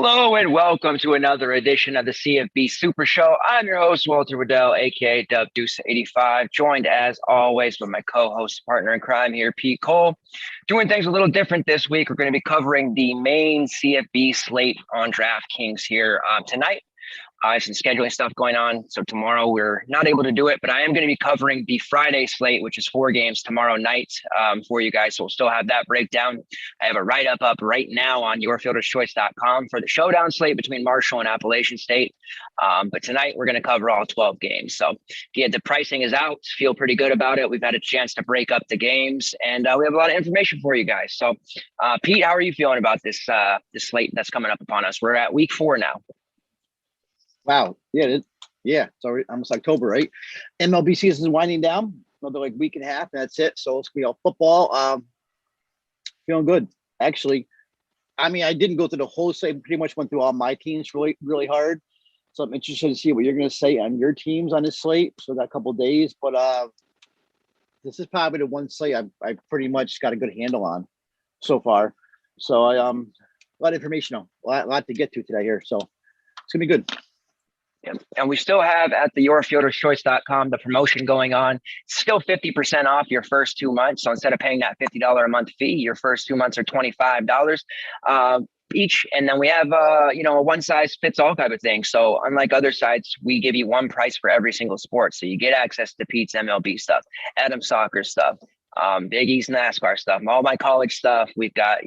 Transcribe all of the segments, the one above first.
Hello and welcome to another edition of the CFB Supershow. I'm your host, Walter Waddell, aka Dfs, joined as always by my co-host partner in crime here, Pete Cole. Doing things a little different this week. We're going to be covering the main CFB slate on DraftKings here tonight. Some scheduling stuff going on. So tomorrow we're not able to do it, but I am going to be covering the Friday slate, which is 4 games tomorrow night for you guys. So we'll still have that breakdown. I have a write-up up right now on yourfielderschoice.com for the showdown slate between Marshall and Appalachian State. But tonight we're going to cover all 12 games. So yeah, the pricing is out. Feel pretty good about it. We've had a chance to break up the games, and we have a lot of information for you guys. So Pete, how are you feeling about this slate that's coming up upon us? We're at week 4 now. Wow. Yeah. It's already almost October, right? MLB season is winding down. Another week and a half. And that's it. So it's gonna be all football. Feeling good, actually. I mean, I didn't go through the whole slate. Pretty much went through all my teams really, really hard. So I'm interested to see what you're gonna say on your teams on this slate. So that couple of days, but this is probably the one slate I pretty much got a good handle on so far. So a lot of information, a lot to get to today here. So it's gonna be good. Yeah. And we still have at the yourfielderschoice.com the promotion going on. Still 50% off your first 2 months. So instead of paying that $50 a month fee, your first 2 months are $25 each. And then we have a one size fits all type of thing. So unlike other sites, we give you one price for every single sport. So you get access to Pete's MLB stuff, Adam's soccer stuff, Big East NASCAR stuff, all my college stuff. We've got,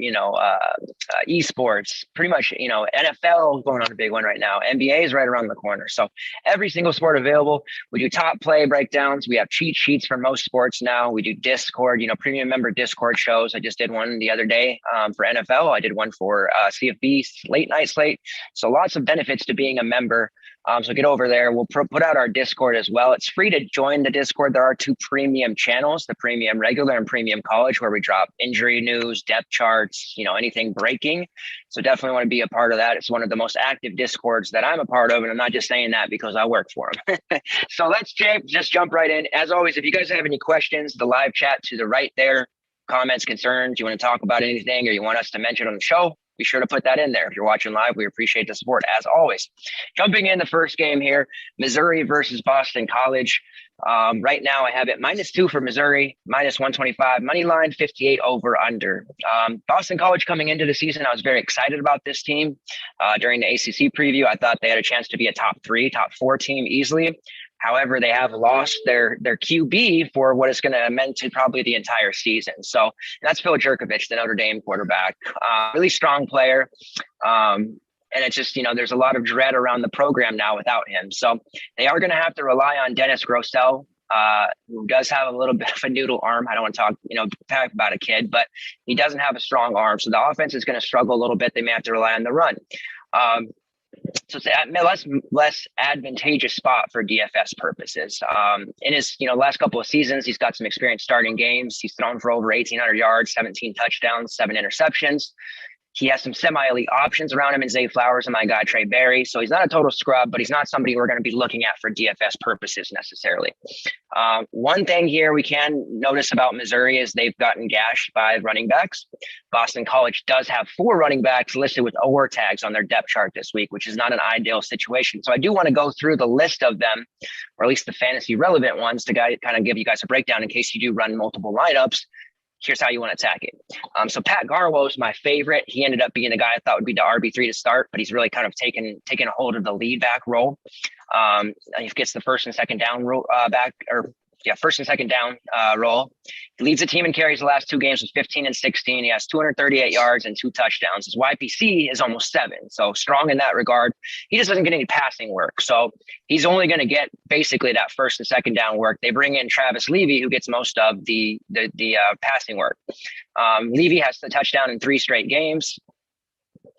esports, pretty much, NFL going on a big one right now. NBA is right around the corner. So every single sport available. We do top play breakdowns. We have cheat sheets for most sports now. We do Discord, premium member Discord shows. I just did one the other day for NFL. I did one for CFB late night slate. So lots of benefits to being a member. So get over there. We'll put out our Discord as well. It's free to join the Discord. There are 2 premium channels, the premium regular and premium college, where we drop injury news, depth charts, anything breaking. So definitely want to be a part of that. It's one of the most active Discords that I'm a part of. And I'm not just saying that because I work for them. So let's just jump right in. As always, if you guys have any questions, the live chat to the right there, comments, concerns, you want to talk about anything or you want us to mention on the show, be sure to put that in there. If you're watching live, we appreciate the support as always. Jumping in the first game here, Missouri versus Boston College. Right now I have it -2 for Missouri, -125, money line 58 over under. Boston College coming into the season, I was very excited about this team. During the ACC preview, I thought they had a chance to be a top 3, top 4 team easily. However, they have lost their QB for what is going to amount to probably the entire season. So that's Phil Jurkovich, the Notre Dame quarterback. Really strong player. And it's just, there's a lot of dread around the program now without him. So they are going to have to rely on Dennis Grosel, who does have a little bit of a noodle arm. I don't want to talk about a kid, but he doesn't have a strong arm. So the offense is going to struggle a little bit. They may have to rely on the run. So it's a less advantageous spot for DFS purposes. In his last couple of seasons, he's got some experience starting games. He's thrown for over 1,800 yards, 17 touchdowns, 7 interceptions. He has some semi-elite options around him in Zay Flowers and my guy Trey Berry. So he's not a total scrub, but he's not somebody we're going to be looking at for DFS purposes necessarily. One thing here we can notice about Missouri is they've gotten gashed by running backs. Boston College does have 4 running backs listed with OR tags on their depth chart this week, which is not an ideal situation. So I do want to go through the list of them, or at least the fantasy relevant ones, to kind of give you guys a breakdown in case you do run multiple lineups. Here's how you want to attack it. So Pat Garwo is my favorite. He ended up being the guy I thought would be the RB3 to start, but he's really kind of taken a hold of the lead back role. He gets the first and second down role first and second down role. He leads the team in carries the last 2 games with 15 and 16. He has 238 yards and 2 touchdowns. His YPC is almost 7. So strong in that regard. He just doesn't get any passing work. So he's only going to get basically that first and second down work. They bring in Travis Levy, who gets most of the passing work. Levy has the touchdown in 3 straight games.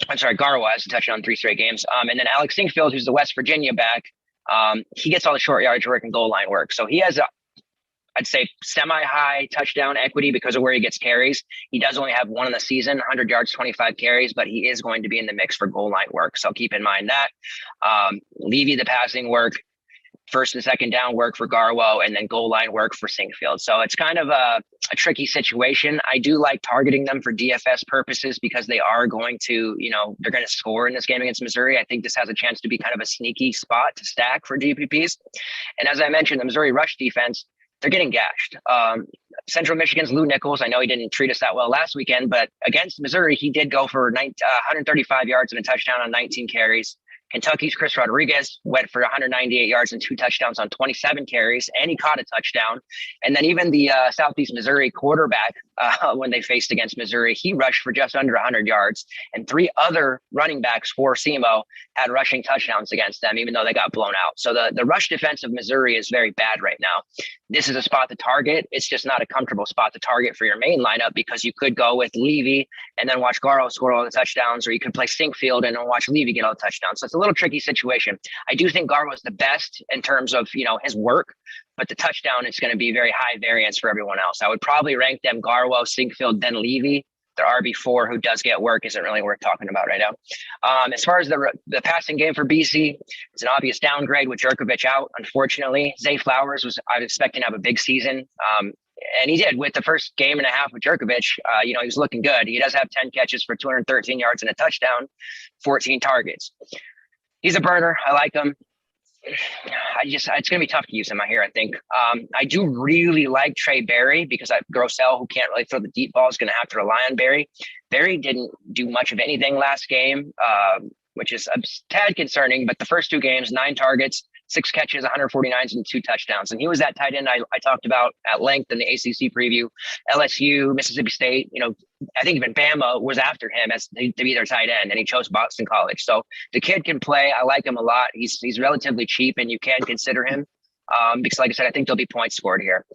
I'm sorry, Garwo has a touchdown in 3 straight games. And then Alex Sinkfield, who's the West Virginia back, he gets all the short yardage work and goal line work. So he has I'd say semi-high touchdown equity because of where he gets carries. He does only have 1 in the season, 100 yards, 25 carries, but he is going to be in the mix for goal line work. So keep in mind that. Levy, the passing work. first and second down work for Garwo, and then goal line work for Sinkfield. So it's kind of a tricky situation. I do like targeting them for DFS purposes because they are going to, they're going to score in this game against Missouri. I think this has a chance to be kind of a sneaky spot to stack for GPPs. And as I mentioned, the Missouri rush defense, they're getting gashed. Central Michigan's Lou Nichols, I know he didn't treat us that well last weekend, but against Missouri, he did go for 135 yards and a touchdown on 19 carries. Kentucky's Chris Rodriguez went for 198 yards and 2 touchdowns on 27 carries, and he caught a touchdown. And then even the Southeast Missouri quarterback, when they faced against Missouri, he rushed for just under 100 yards. And 3 other running backs for SEMO had rushing touchdowns against them, even though they got blown out. So the rush defense of Missouri is very bad right now. This is a spot to target. It's just not a comfortable spot to target for your main lineup because you could go with Levy and then watch Garro score all the touchdowns, or you could play Sinkfield and then watch Levy get all the touchdowns. So it's a little tricky situation. I do think Garwo is the best in terms of, his work, but the touchdown is going to be very high variance for everyone else. I would probably rank them Garwo, Sinkfield, then Levy. The RB4 who does get work isn't really worth talking about right now. As far as the passing game for BC, it's an obvious downgrade with Jerkovich out, unfortunately. Zay Flowers I was expecting to have a big season. And he did with the first game and a half with Jerkovich. He was looking good. He does have 10 catches for 213 yards and a touchdown, 14 targets. He's a burner. I like him. It's going to be tough to use him out here, I think. I do really like Trey Berry because Grossell, who can't really throw the deep ball, is going to have to rely on Berry. Berry didn't do much of anything last game, which is a tad concerning, but the first 2 games, 9 targets, 6 catches, 149s, and 2 touchdowns. And he was that tight end I talked about at length in the ACC preview. LSU, Mississippi State, I think even Bama was after him to be their tight end, and he chose Boston College. So the kid can play. I like him a lot. He's relatively cheap, and you can consider him. Because like I said, I think there'll be points scored here.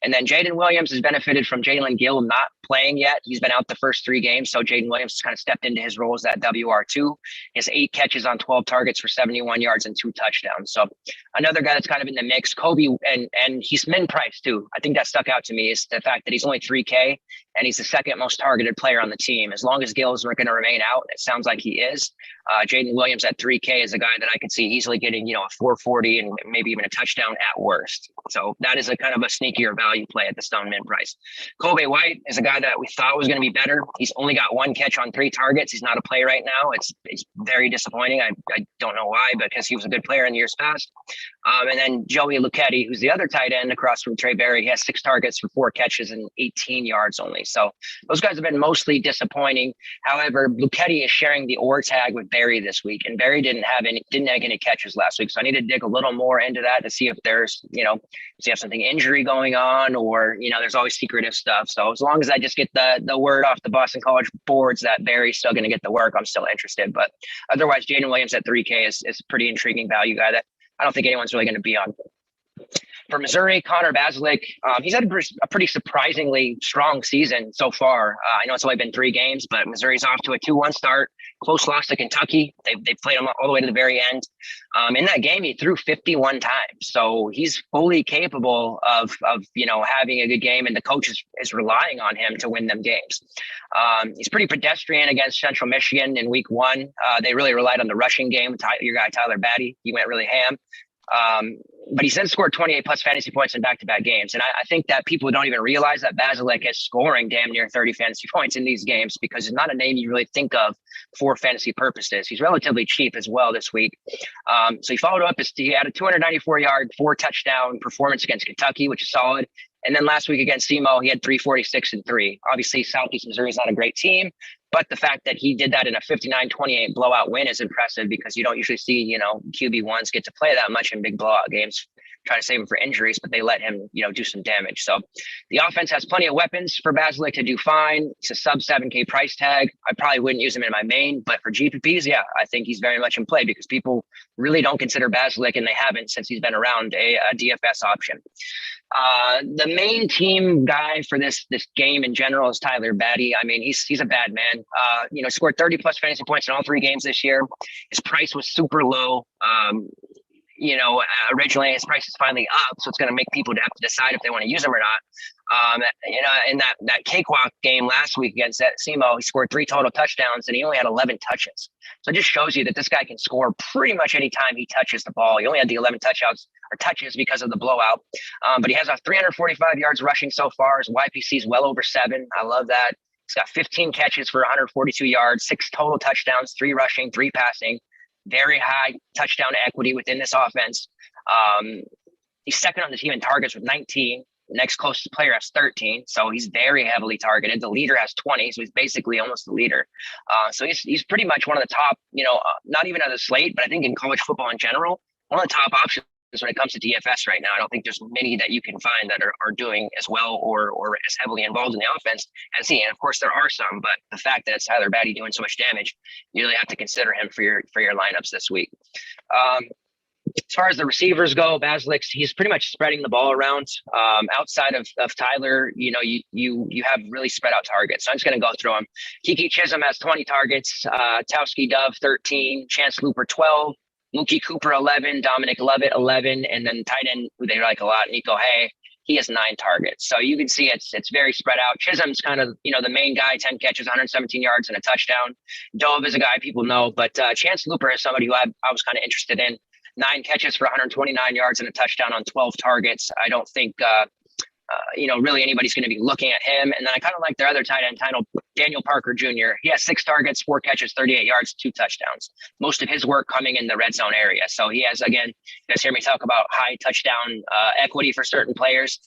And then Jaden Williams has benefited from Jalen Gill not playing yet. He's been out the first 3 games. So Jaden Williams has kind of stepped into his role as that WR2. He has 8 catches on 12 targets for 71 yards and 2 touchdowns. So another guy that's kind of in the mix, Kobe, and he's min price too. I think that stuck out to me is the fact that he's only $3K and he's the second most targeted player on the team. As long as Gill's going to remain out, it sounds like he is. Jaden Williams at $3K is a guy that I could see easily getting, a 440 and maybe even a touchdown at worst. So that is a kind of a sneakier value play at the stone min price. Kobe White is a guy that we thought was going to be better. He's only got 1 catch on 3 targets. He's not a play right now. It's very disappointing. I don't know why, because he was a good player in years past. And then Joey Lucchetti, who's the other tight end across from Trey Berry, he has 6 targets for 4 catches and 18 yards only. So those guys have been mostly disappointing. However, Lucchetti is sharing the OR tag with Berry this week, and Berry didn't have any catches last week. So I need to dig a little more into that to see if there's, does he have something injury going on, or, there's always secretive stuff. So as long as I just get the word off the Boston College boards that Berry's still going to get the work, I'm still interested. But otherwise, Jaden Williams at 3K is a pretty intriguing value guy that I don't think anyone's really going to be on. For Missouri, Connor Basilick, he's had a pretty surprisingly strong season so far. I know it's only been 3 games, but Missouri's off to a 2-1 start. Close loss to Kentucky. They played him all the way to the very end. In that game, he threw 51 times. So he's fully capable of having a good game, and the coach is relying on him to win them games. He's pretty pedestrian against Central Michigan in week 1. They really relied on the rushing game. Your guy, Tyler Batty, he went really ham. But he's then scored 28 plus fantasy points in back-to-back games. And I think that people don't even realize that Basilick is scoring damn near 30 fantasy points in these games because he's not a name you really think of for fantasy purposes. He's relatively cheap as well this week. So he followed up. He had a 294-yard, 4-touchdown performance against Kentucky, which is solid. And then last week against SEMO, he had 346 and 3. Obviously, Southeast Missouri is not a great team, but the fact that he did that in a 59-28 blowout win is impressive because you don't usually see, QB1s get to play that much in big blowout games. Trying to save him for injuries, but they let him, do some damage. So the offense has plenty of weapons for Basilick to do fine. It's a sub 7K price tag. I probably wouldn't use him in my main, but for GPPs, yeah, I think he's very much in play because people really don't consider Basilick, and they haven't since he's been around a DFS option. The main team guy for this game in general is Tyler Batty. I mean, he's a bad man. Scored 30 plus fantasy points in all 3 games this year. His price was super low. originally his price is finally up, so it's going to make people have to decide if they want to use him or not. In that cakewalk game last week against SEMO, he scored 3 total touchdowns and he only had 11 touches. So it just shows you that this guy can score pretty much any time he touches the ball. He only had the 11 touches because of the blowout, but he has 345 yards rushing so far. His YPC is well over 7. I love that. He's got 15 catches for 142 yards, 6 total touchdowns, 3 rushing, 3 passing. Very high touchdown equity within this offense. He's second on the team in targets with 19. The next closest player has 13, so he's very heavily targeted. The leader has 20, so he's basically almost the leader. So he's pretty much one of the top, not even on the slate, but I think in college football in general, one of the top options when it comes to DFS right now. I don't think there's many that you can find that are doing as well or as heavily involved in the offense as he. And of course there are some, but the fact that it's Tyler Batty doing so much damage, you really have to consider him for your lineups this week. As far as the receivers go, Basilix, he's pretty much spreading the ball around. Outside of Tyler, you have really spread out targets. So I'm just going to go through them. Kiki Chisholm has 20 targets. Towski Dove 13. Chance Looper 12. Mookie Cooper 11. Dominic Lovett 11. And then tight end, who they like a lot, Nico Hay, he has 9 targets. So you can see it's very spread out. Chisholm's kind of the main guy, 10 catches, 117 yards, and a touchdown. Dove is a guy people know, but Chance Looper is somebody who I was kind of interested in. 9 catches for 129 yards and a touchdown on 12 targets. I don't think, really anybody's going to be looking at him. And then I kind of like their other tight end, Daniel Parker Jr. He has 6 targets, 4 catches, 38 yards, 2 touchdowns. Most of his work coming in the red zone area. So he has, again, you guys hear me talk about high touchdown equity for certain players.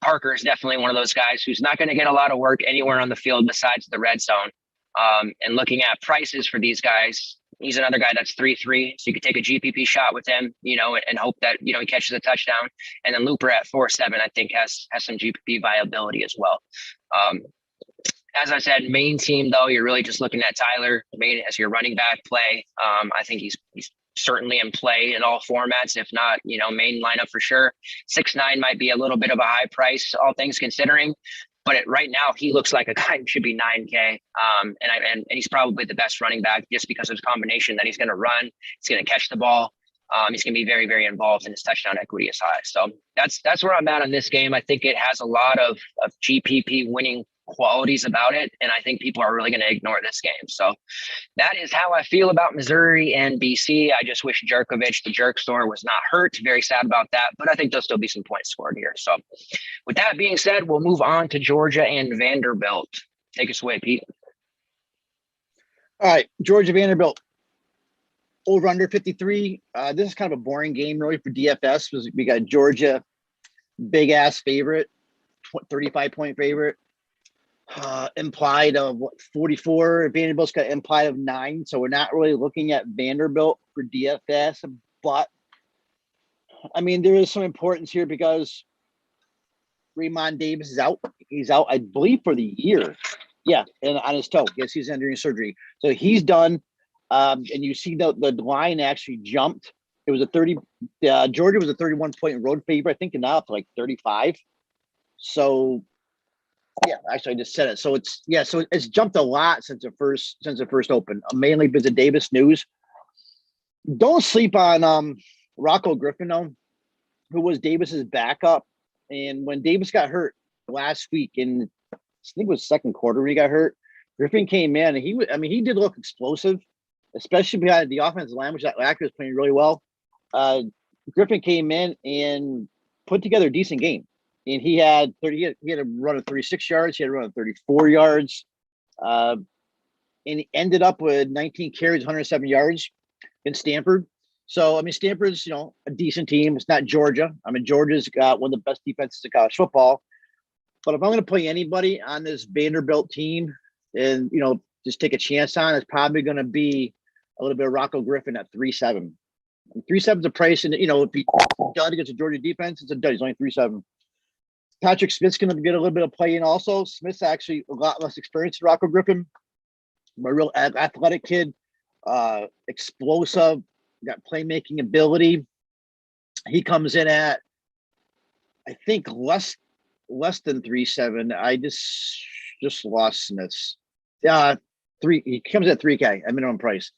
Parker is definitely one of those guys who's not going to get a lot of work anywhere on the field besides the red zone. And looking at prices for these guys, he's another guy that's 3-3. So you could take a GPP shot with him, and hope that, he catches a touchdown. And then Looper at 4-7, I think has some GPP viability as well. As I said, main team, though, you're really just looking at Tyler Main as your running back play. I think he's certainly in play in all formats, if not, main lineup for sure. 6'9" might be a little bit of a high price, all things considering. But right now, he looks like a guy who should be 9K. And he's probably the best running back just because of his combination that he's going to run, he's going to catch the ball. He's going to be very, very involved, and his touchdown equity is high. So that's where I'm at on this game. I think it has a lot of GPP winning qualities about it, and I think people are really going to ignore this game. So that is how I feel about Missouri and BC. I just wish Jerkovich, the jerk store, was not hurt. Very sad about that, but I think there'll still be some points scored here. So with that being said, we'll move on to Georgia and Vanderbilt. Take us away, Pete. All right, Georgia Vanderbilt. Over under 53. This is kind of a boring game really for DFS. We got Georgia, big ass favorite, 35-point favorite. Implied of 44. Vanderbilt's got implied of 9. So we're not really looking at Vanderbilt for DFS. But I mean, there is some importance here because Raymond Davis is out. He's out, I believe, for the year. Yeah, and on his toe. Yes, he's undergoing surgery. So he's done. And you see the line actually jumped. It was a 30. Georgia was a 31-point road favorite. I think now it's like 35. So yeah, actually I just said it. So it's jumped a lot since it first opened. Mainly because of Davis news. Don't sleep on Rocco Griffin though, who was Davis's backup. And when Davis got hurt last week in I think it was second quarter when he got hurt, Griffin came in and he did look explosive, especially behind the offensive line, which that Lacker was playing really well. Griffin came in and put together a decent game. And he had a run of 36 yards. He had a run of 34 yards. And he ended up with 19 carries, 107 yards in Stanford. So, I mean, Stanford's, a decent team. It's not Georgia. I mean, Georgia's got one of the best defenses in college football. But if I'm going to play anybody on this Vanderbilt team and, just take a chance on, it's probably going to be a little bit of Rocco Griffin at 3.7. 3.7 is a price. And, if he done against a Georgia defense, it's a dud. He's only 3.7. Patrick Smith's going to get a little bit of play in also. Smith's actually a lot less experienced than Rocco Griffin. A real athletic kid, explosive, got playmaking ability. He comes in at, I think, less than 3.7. I just lost Smith's. He comes at 3K, a minimum price.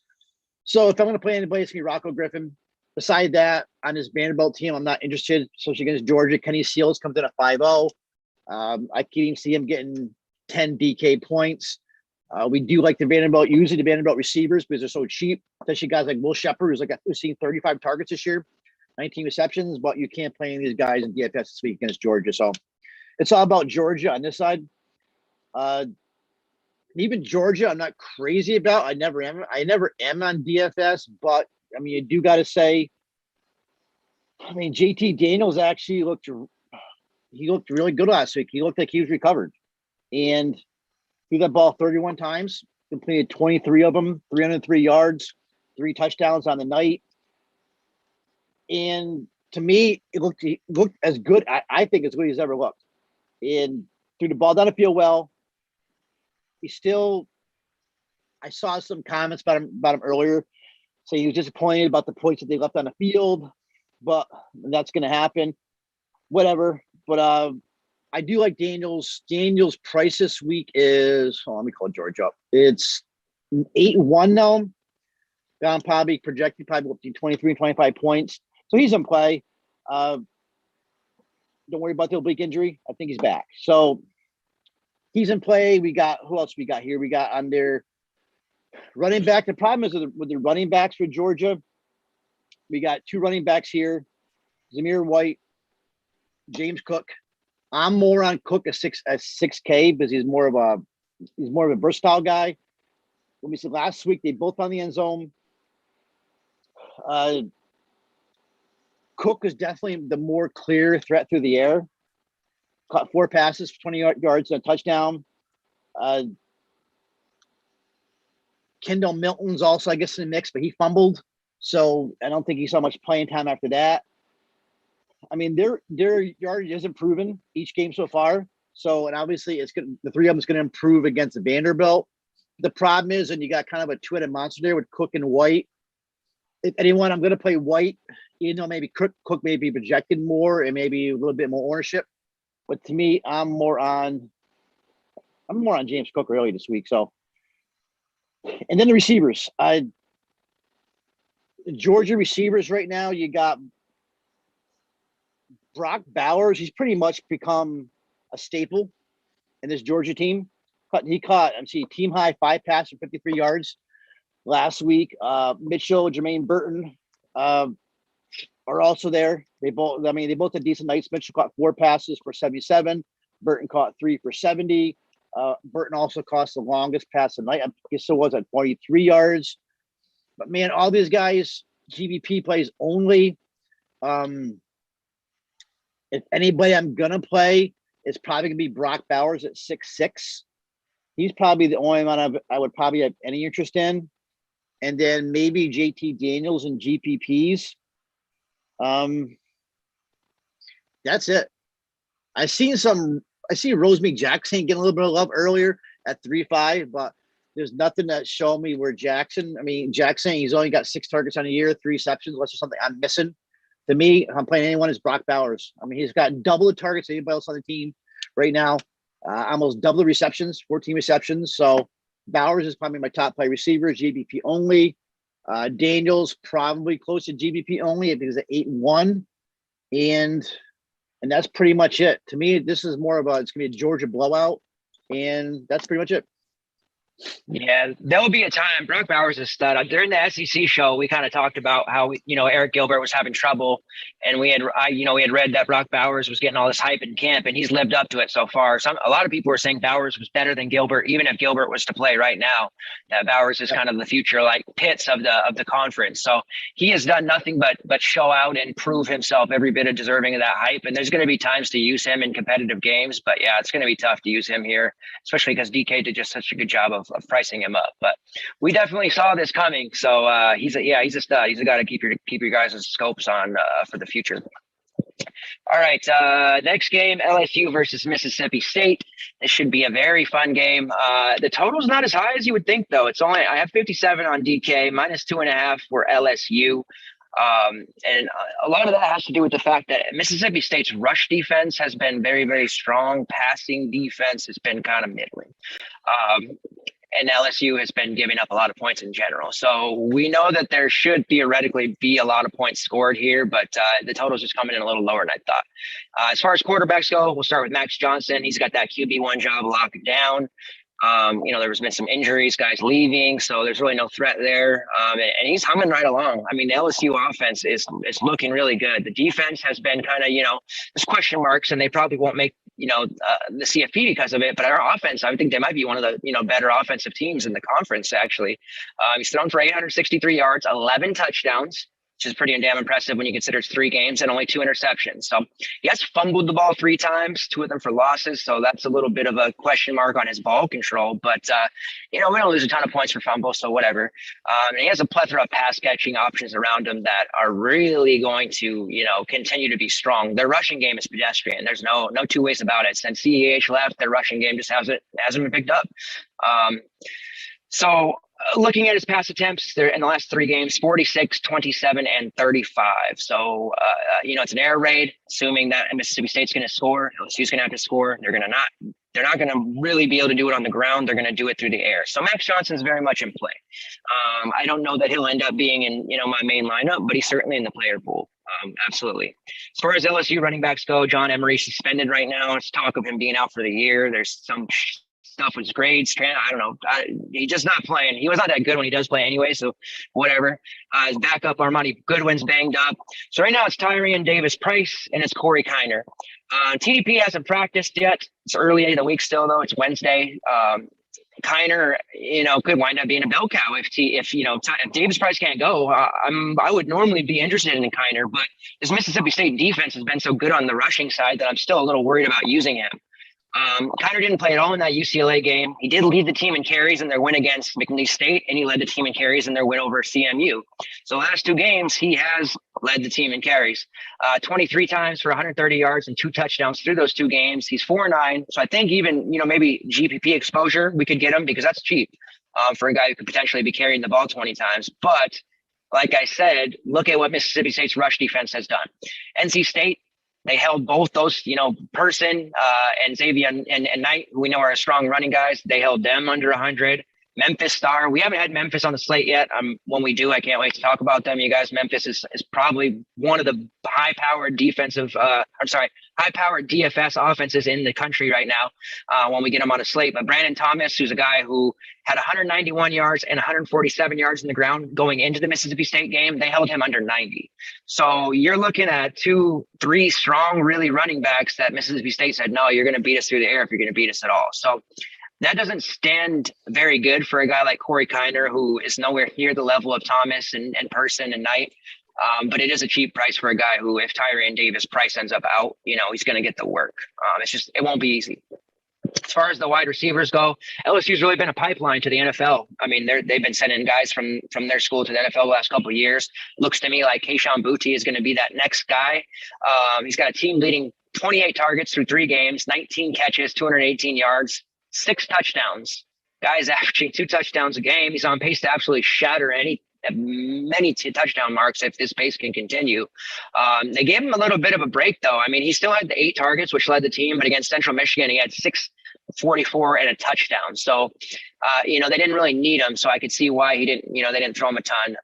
So if I'm going to play anybody, it's going to be Rocco Griffin. Beside that, on this Vanderbilt team, I'm not interested, especially against Georgia. Kenny Seals comes in at 5-0. I can't even see him getting 10 DK points. We do like usually the Vanderbilt receivers because they're so cheap, especially guys like Will Shepard, who's seen 35 targets this year, 19 receptions, but you can't play any of these guys in DFS this week against Georgia. So it's all about Georgia on this side. Even Georgia, I'm not crazy about. I never am on DFS, but I mean, you do got to say, I mean, JT Daniels actually looked really good last week. He looked like he was recovered, and threw that ball 31 times, completed 23 of them, 303 yards, 3 touchdowns on the night. And to me, he looked as good. I think as good as he's ever looked. And threw the ball down the field well. I saw some comments about him earlier, saying he was disappointed about the points that they left on the field, but that's going to happen. Whatever. But I do like Daniels. Daniels' price this week is, let me call George up. It's 8-1 now. Down projected between 23 and 25 points. So he's in play. Don't worry about the oblique injury. I think he's back. So he's in play. Who else we got here? We got on their running back. The problem is with the running backs for Georgia, we got 2 running backs here. Zamir White, James Cook. I'm more on Cook at 6K because he's more of a versatile guy. Let me see. Last week they both found the end zone. Cook is definitely the more clear threat through the air. Caught 4 passes, 20 yards, and a touchdown. Kendall Milton's also, I guess, in the mix, but he fumbled, so I don't think he saw much playing time after that. I mean, their yardage is improving each game so far. So, and obviously, the 3 of them is going to improve against the Vanderbilt. The problem is, and you got kind of a two-headed monster there with Cook and White. If anyone, I'm going to play White, even though maybe Cook may be projected more and maybe a little bit more ownership. But to me, I'm more on James Cook early this week. So, and then the receivers. Georgia receivers right now, you got Brock Bowers. He's pretty much become a staple in this Georgia team. He caught, team high 5 passes for 53 yards last week. Mitchell, Jermaine Burton are also there. They both had decent nights. Mitchell caught 4 passes for 77. Burton caught 3 for 70. Burton also caught the longest pass of the night. I guess it was at 43 yards. But man, all these guys, GBP plays only. If anybody I'm gonna play, it's probably gonna be Brock Bowers at 6'6". He's probably the only one I would probably have any interest in. And then maybe JT Daniels and GPPs. That's it. I see Rosemead Jackson getting a little bit of love earlier at 3.5, but there's nothing that showed me where Jackson, he's only got 6 targets on a year, 3 receptions, unless there's something I'm missing. To me, if I'm playing anyone, is Brock Bowers. He's got double the targets of anybody else on the team right now. Almost double the receptions, 14 receptions. So Bowers is probably my top play receiver, GBP only. Daniels probably close to GBP only if he's at 8-1. And that's pretty much it. To me, this is more about it's going to be a Georgia blowout. And that's pretty much it. Yeah, there will be a time. Brock Bowers is stud. During the SEC show, we kind of talked about how Eric Gilbert was having trouble, and we had read that Brock Bowers was getting all this hype in camp, and he's lived up to it so far. A lot of people were saying Bowers was better than Gilbert, even if Gilbert was to play right now. That Bowers is kind of the future like Pitts of the conference. So he has done nothing but show out and prove himself every bit of deserving of that hype. And there's going to be times to use him in competitive games, but yeah, it's going to be tough to use him here, especially because DK did just such a good job of pricing him up. But we definitely saw this coming. So he's a stud. He's a guy to keep your guys' scopes on for the future. All right, next game, LSU versus Mississippi State. This should be a very fun game. The total's not as high as you would think, though. I have 57 on DK, minus 2.5 for LSU. And a lot of that has to do with the fact that Mississippi State's rush defense has been very, very strong. Passing defense has been kind of middling. and LSU has been giving up a lot of points in general. So we know that there should theoretically be a lot of points scored here, but the total's just coming in a little lower than I thought. As far as quarterbacks go, we'll start with Max Johnson. He's got that QB1 job locked down. There's been some injuries, guys leaving, so there's really no threat there. And he's humming right along. I mean, the LSU offense is looking really good. The defense has been kind of, there's question marks, and they probably won't make, the CFP because of it. But our offense, I think they might be one of the, better offensive teams in the conference, actually. He's thrown for 863 yards, 11 touchdowns, which is pretty damn impressive when you consider it's 3 games and only 2 interceptions. So he has fumbled the ball 3 times, 2 of them for losses. So that's a little bit of a question mark on his ball control. But, we don't lose a ton of points for fumbles, so whatever. And he has a plethora of pass catching options around him that are really going to, continue to be strong. Their rushing game is pedestrian. There's no 2 ways about it. Since CEH left, their rushing game just hasn't been picked up. Looking at his pass attempts, they're in the last 3 games, 46, 27, and 35. So, it's an air raid, assuming that Mississippi State's going to score. LSU's going to have to score. They're not going to really be able to do it on the ground. They're going to do it through the air. So Max Johnson's very much in play. I don't know that he'll end up being in, my main lineup, but he's certainly in the player pool. Absolutely. As far as LSU running backs go, John Emery suspended right now. It's talk of him being out for the year. There's some stuff with his grades. I don't know. He's just not playing. He was not that good when he does play anyway, so whatever. His backup, Armani Goodwin's banged up. So right now it's Tyrion Davis-Price and it's Corey Kiner. TDP hasn't practiced yet. It's early in the week still, though. It's Wednesday. Kiner, could wind up being a bell cow if Davis-Price can't go. I would normally be interested in Kiner, but this Mississippi State defense has been so good on the rushing side that I'm still a little worried about using him. Kiner didn't play at all in that UCLA game. He did lead the team in carries in their win against McNeese State, and he led the team in carries in their win over CMU. So the last 2 games, he has led the team in carries. 23 times for 130 yards and 2 touchdowns through those 2 games. He's 4-9. So I think even, maybe GPP exposure, we could get him because that's cheap for a guy who could potentially be carrying the ball 20 times. But like I said, look at what Mississippi State's rush defense has done. NC State, they held both those, Person and Xavier and Knight, who we know are strong running guys. They held them under 100. Memphis Star. We haven't had Memphis on the slate yet. When we do, I can't wait to talk about them. You guys, Memphis is probably one of the high-powered DFS offenses in the country right now when we get them on a slate. But Brandon Thomas, who's a guy who had 191 yards and 147 yards in the ground going into the Mississippi State game, they held him under 90. So you're looking at 2-3 strong, really running backs that Mississippi State said, no, you're going to beat us through the air if you're going to beat us at all. So that doesn't stand very good for a guy like Corey Kiner, who is nowhere near the level of Thomas and Person and Knight. But it is a cheap price for a guy who, if Tyrion Davis-Price ends up out, he's going to get the work. It won't be easy. As far as the wide receivers go, LSU's really been a pipeline to the NFL. I mean, they've been sending guys from their school to the NFL the last couple of years. Looks to me like Kayshon Boutte is going to be that next guy. He's got a team leading 28 targets through 3 games, 19 catches, 218 yards, 6 touchdowns. Guy's averaging 2 touchdowns a game. He's on pace to absolutely shatter many touchdown marks if this pace can continue. They gave him a little bit of a break, though. I mean, he still had the 8 targets, which led the team, but against Central Michigan, he had 644 and a touchdown. So, they didn't really need him. So I could see why they didn't throw him a ton.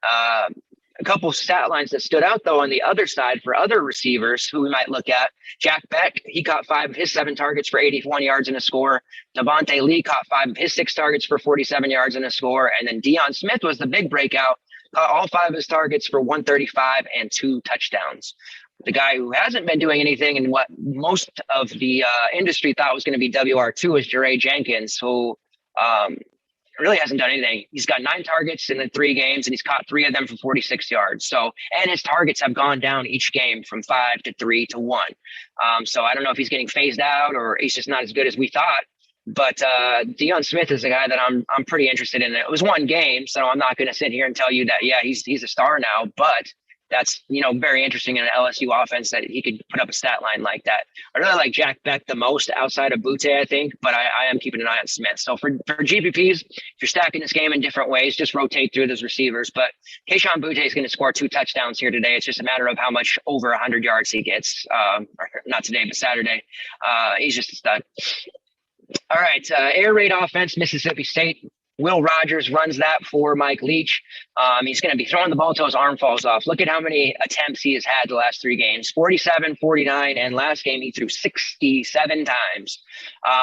A couple stat lines that stood out, though, on the other side for other receivers who we might look at. Jack Beck, he caught 5 of his 7 targets for 81 yards and a score. Devontae Lee caught 5 of his 6 targets for 47 yards and a score. And then Deion Smith was the big breakout, caught all 5 of his targets for 135 and 2 touchdowns. The guy who hasn't been doing anything and what most of the industry thought was going to be WR2 is Jeray Jenkins, who really hasn't done anything. He's got 9 targets in the 3 games, and he's caught 3 of them for 46 yards. So, and his targets have gone down each game from 5 to 3 to 1. So I don't know if he's getting phased out or he's just not as good as we thought. But Deion Smith is a guy that I'm pretty interested in. It was 1 game, so I'm not going to sit here and tell you that, yeah, he's a star now. But that's, very interesting in an LSU offense that he could put up a stat line like that. I really like Jack Beck the most outside of Boutte, I think, but I am keeping an eye on Smith. So for GPPs, if you're stacking this game in different ways, just rotate through those receivers. But Kayshon Boutte is going to score 2 touchdowns here today. It's just a matter of how much over 100 yards he gets. Not today, but Saturday. He's just a stud. All right, air raid offense, Mississippi State. Will Rogers runs that for Mike Leach. He's going to be throwing the ball till his arm falls off. Look at how many attempts he has had the last 3 games, 47, 49, and last game he threw 67 times.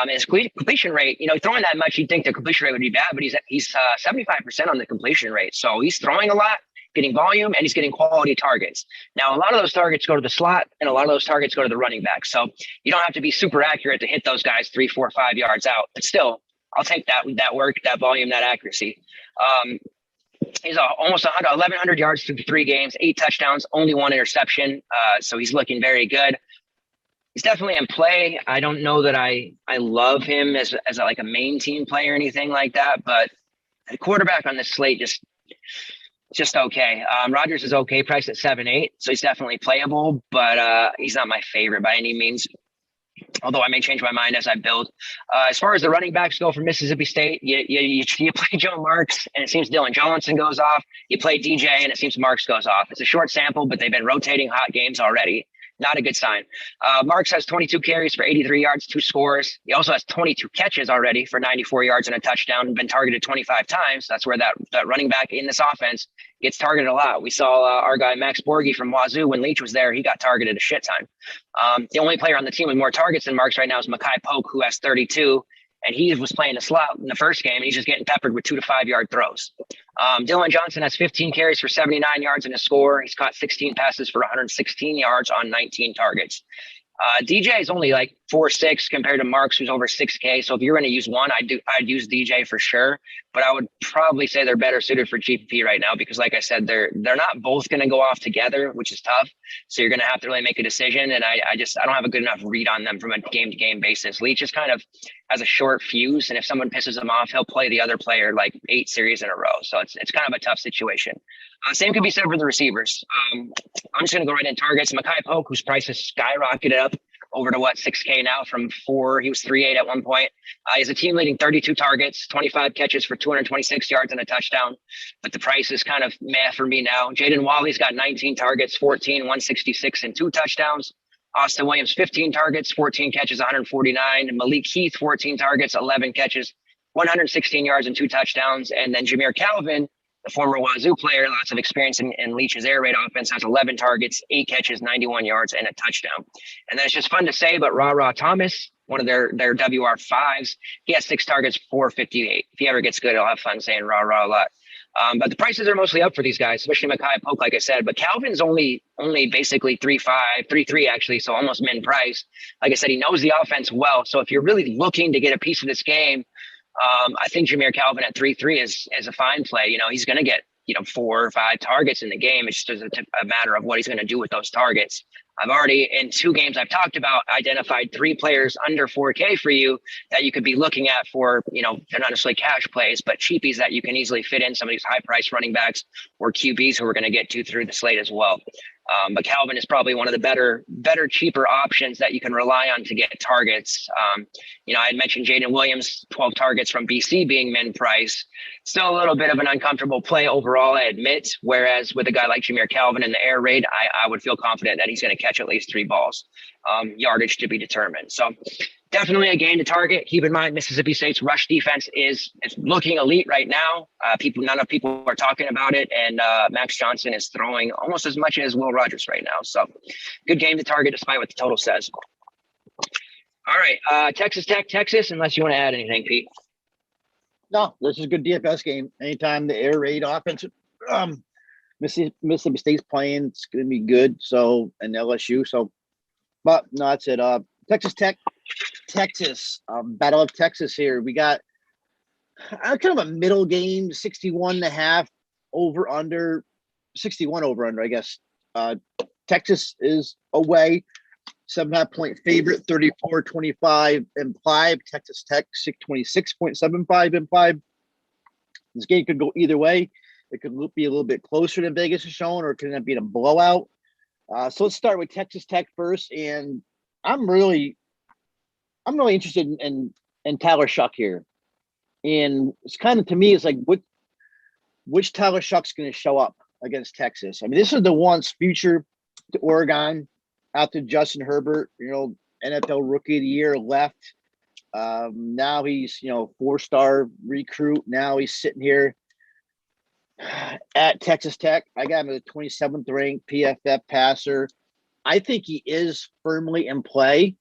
His completion rate, throwing that much, you'd think the completion rate would be bad, but he's 75% on the completion rate. So he's throwing a lot, getting volume, and he's getting quality targets. Now, a lot of those targets go to the slot, and a lot of those targets go to the running back. So you don't have to be super accurate to hit those guys 3, 4, 5 yards out, but still, I'll take that work, that volume, that accuracy. He's almost 1,100 yards through 3 games, 8 touchdowns, only 1 interception. So he's looking very good. He's definitely in play. I don't know that I love him as like a main team play or anything like that, but the quarterback on this slate just okay. Rodgers is okay, priced at 7-8, so he's definitely playable, but he's not my favorite by any means. Although I may change my mind as I build. As far as the running backs go for Mississippi State, you play Joe Marks, and it seems Dylan Johnson goes off. You play DJ, and it seems Marks goes off. It's a short sample, but they've been rotating hot games already. Not a good sign. Marks has 22 carries for 83 yards, 2 scores. He also has 22 catches already for 94 yards and a touchdown, been targeted 25 times. That's where that running back in this offense gets targeted a lot. We saw our guy Max Borghi from Wazoo, when Leach was there, he got targeted a shit ton. The only player on the team with more targets than Marks right now is Mekhi Polk, who has 32. And he was playing a slot in the first game, and he's just getting peppered with 2 to 5 yard throws. Dylan Johnson has 15 carries for 79 yards and a score. He's caught 16 passes for 116 yards on 19 targets. DJ is only like 4.6 compared to Marks, who's over 6K. So if you're going to use one, I'd use DJ for sure. But I would probably say they're better suited for GPP right now because, like I said, they're not both going to go off together, which is tough. So you're going to have to really make a decision. And I don't have a good enough read on them from a game-to-game basis. Leach is kind of has a short fuse, and if someone pisses him off, he'll play the other player like 8 series in a row. So it's kind of a tough situation. Same could be said for the receivers. I'm just going to go right in targets. Mekhi Polk, whose price has skyrocketed up over to 6K now from 4. He was 3.8 at one point. He has a team leading 32 targets, 25 catches for 226 yards and a touchdown. But the price is kind of meh for me now. Jaden Wally's got 19 targets, 14, 166 and 2 touchdowns. Austin Williams, 15 targets, 14 catches, 149. Malik Heath, 14 targets, 11 catches, 116 yards and 2 touchdowns. And then Jameer Calvin, the former Wazoo player, lots of experience in Leach's air raid offense, has 11 targets, 8 catches, 91 yards, and a touchdown. And then it's just fun to say, but Ra Thomas, one of their WR5s, he has 6 targets, 458. If he ever gets good, I'll have fun saying Ra a lot. But the prices are mostly up for these guys, especially Mekhi Polk, like I said. But Calvin's only basically 3.3 actually, so almost min price. Like I said, he knows the offense well. So if you're really looking to get a piece of this game, I think Jameer Calvin at 3.3 is a fine play. He's going to get 4 or 5 targets in the game. It's just a matter of what he's going to do with those targets. I've already, in 2 games I've talked about, identified 3 players under 4K for you that you could be looking at for, they're not necessarily cash plays, but cheapies that you can easily fit in, some of these high-priced running backs or QBs who we're going to get to through the slate as well. But Calvin is probably one of the better, cheaper options that you can rely on to get targets. I had mentioned Jaden Williams, 12 targets from BC being min price. Still a little bit of an uncomfortable play overall, I admit. Whereas with a guy like Jameer Calvin in the air raid, I would feel confident that he's going to catch at least 3 balls. Yardage to be determined. So definitely a game to target. Keep in mind, Mississippi State's rush defense is looking elite right now. None of people are talking about it, and Max Johnson is throwing almost as much as Will Rogers right now. So good game to target, despite what the total says. All right, Texas Tech, Texas. Unless you want to add anything, Pete. No, this is a good DFS game. Anytime the air raid offense, Mississippi State's playing, it's going to be good. So, and LSU. So, but no, that's it. Texas Tech, Texas, Battle of Texas here. We got kind of a middle game, 61.5 over under, 61 over under, I guess. Texas is away, 7.5 point favorite, 34-25 implied. Texas Tech, 26.75 implied. This game could go either way. It could be a little bit closer than Vegas is showing, or it could be a blowout. So let's start with Texas Tech first, and I'm really interested in Tyler Shuck here. And it's kind of, to me, it's like, which Tyler Shuck's going to show up against Texas? I mean, this is the one's future to Oregon after Justin Herbert, NFL Rookie of the Year, left. Now he's, 4-star recruit. Now he's sitting here at Texas Tech. I got him as a 27th ranked PFF passer. I think he is firmly in play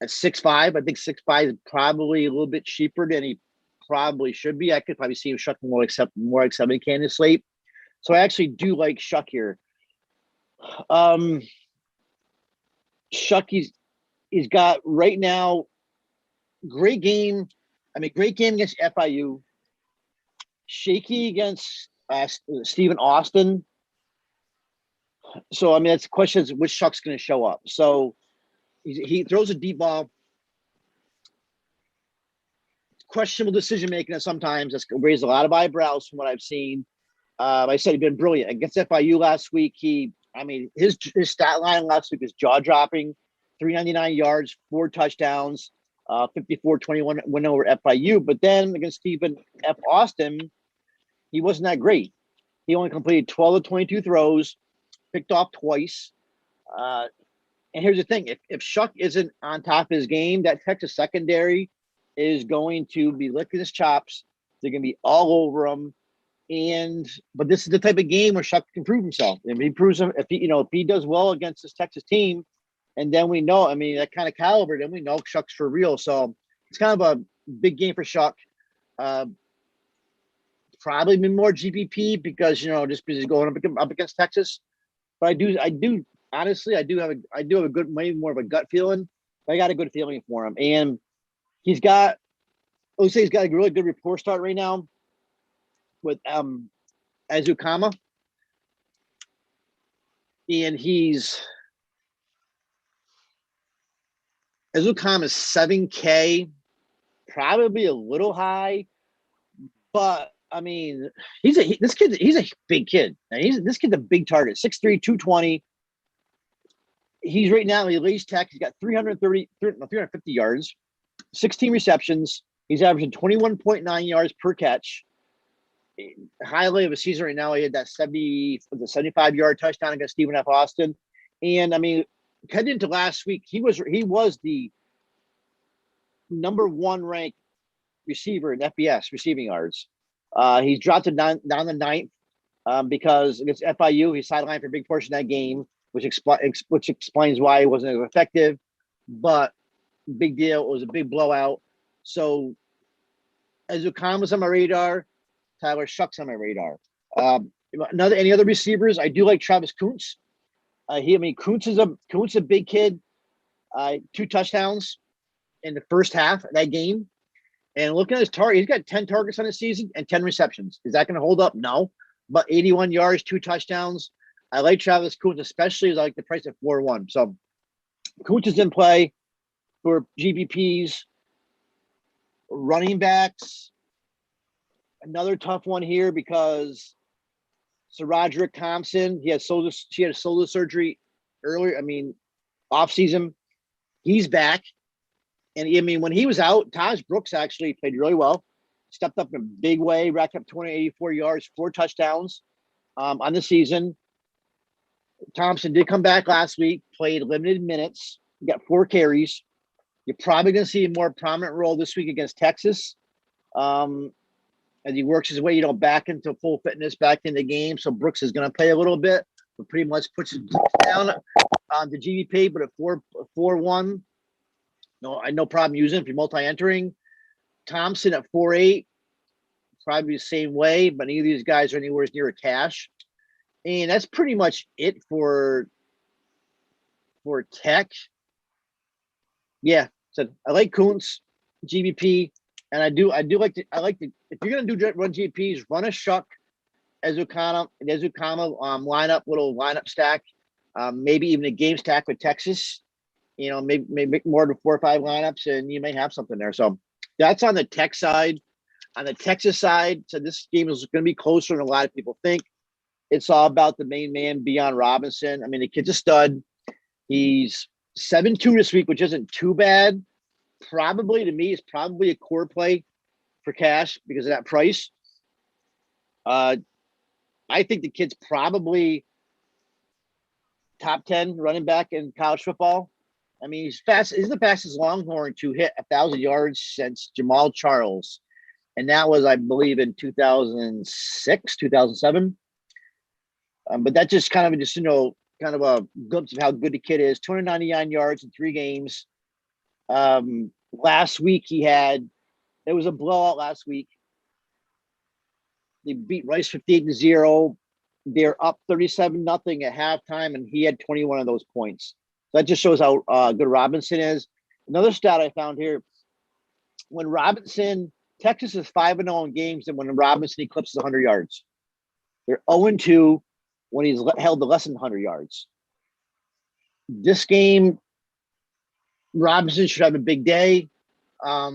at 6'5". I think 6'5" is probably a little bit cheaper than he probably should be. I could probably see him Shuck more like 7 candidate slate. So I actually do like Shuck here. Shuck, he's got right now great game. Great game against FIU. Shaky against Stephen Austin. So that's the question: is which Shuck's going to show up? So he throws a deep ball. Questionable decision making sometimes. That's raised a lot of eyebrows from what I've seen. I said he's been brilliant against FIU last week. His stat line last week is jaw dropping: 399 yards, 4 touchdowns, 54-21 win over FIU. But then against Stephen F. Austin, he wasn't that great. He only completed 12 of 22 throws, picked off twice. And here's the thing: if Shuck isn't on top of his game, that Texas secondary is going to be licking his chops. They're going to be all over him. But this is the type of game where Shuck can prove himself. If he proves him, if he does well against this Texas team, and then we know, that kind of caliber, then we know Shuck's for real. So it's kind of a big game for Shuck. Probably been more GPP because just because he's going up against Texas. But I do honestly, I do have a good, maybe more of a gut feeling. But I got a good feeling for him, and he's got a really good report start right now with Azukama, and Azukama is 7K, probably a little high, but he's a big kid. This kid's a big target, 6'3", 220. He's right now, he leads Tech. He's got 350 yards, 16 receptions. He's averaging 21.9 yards per catch. Highlight of a season right now, he had that 75-yard touchdown against Stephen F. Austin. And heading into last week, he was the number 1 ranked receiver in FBS receiving yards. He's dropped it down the 9th because against FIU, he sidelined for a big portion of that game, which explains why he wasn't as effective. But big deal, it was a big blowout. So Azukama's on my radar. Tyler Shuck's on my radar. Any other receivers? I do like Travis Kuntz. Kuntz is a big kid. 2 touchdowns in the first half of that game. And looking at his target, he's got 10 targets on the season and 10 receptions. Is that going to hold up? No. But 81 yards, 2 touchdowns. I like Travis Kuntz, especially as I like the price at 4-1. So Kuntz is in play for GPPs. Running backs. Another tough one here because Roderick Thompson, she had shoulder surgery earlier. Off season, he's back. And when he was out, Taj Brooks actually played really well, stepped up in a big way, racked up 284 yards, 4 touchdowns on the season. Thompson did come back last week, played limited minutes, got 4 carries. You're probably going to see a more prominent role this week against Texas. As he works his way, back into full fitness, back in the game. So Brooks is going to play a little bit, but pretty much puts it down on the GDP. But at 4-1, no problem using it if you're multi-entering. Thompson at 4-8, probably the same way, but neither of these guys are anywhere near a cash. And that's pretty much it for Tech. Yeah, so I like Kuntz, GBP. And I like to if you're gonna do run GPs, run a Shuck, Azukama little lineup stack, maybe even a game stack with Texas. Maybe more than 4 or 5 lineups, and you may have something there. So that's on the Tech side. On the Texas side, so this game is going to be closer than a lot of people think. It's all about the main man, Bijan Robinson. The kid's a stud. He's 7-2 this week, which isn't too bad. Probably, to me, is probably a core play for cash because of that price. I think the kid's probably top 10 running back in college football. I mean, he's fast. He's the fastest Longhorn to hit 1,000 yards since Jamal Charles, and that was, I believe, in 2006, 2007. But that just kind of kind of a glimpse of how good the kid is. 299 yards in 3 games. Last week it was a blowout last week. They beat Rice 58-0. They're up 37-0 at halftime, and he had 21 of those points. So that just shows how good Robinson is. Another stat I found here: when Texas is 5-0 in games, and when Robinson eclipses 100 yards, they're 0-2 when he's held to less than 100 yards. This game, Robinson should have a big day. Let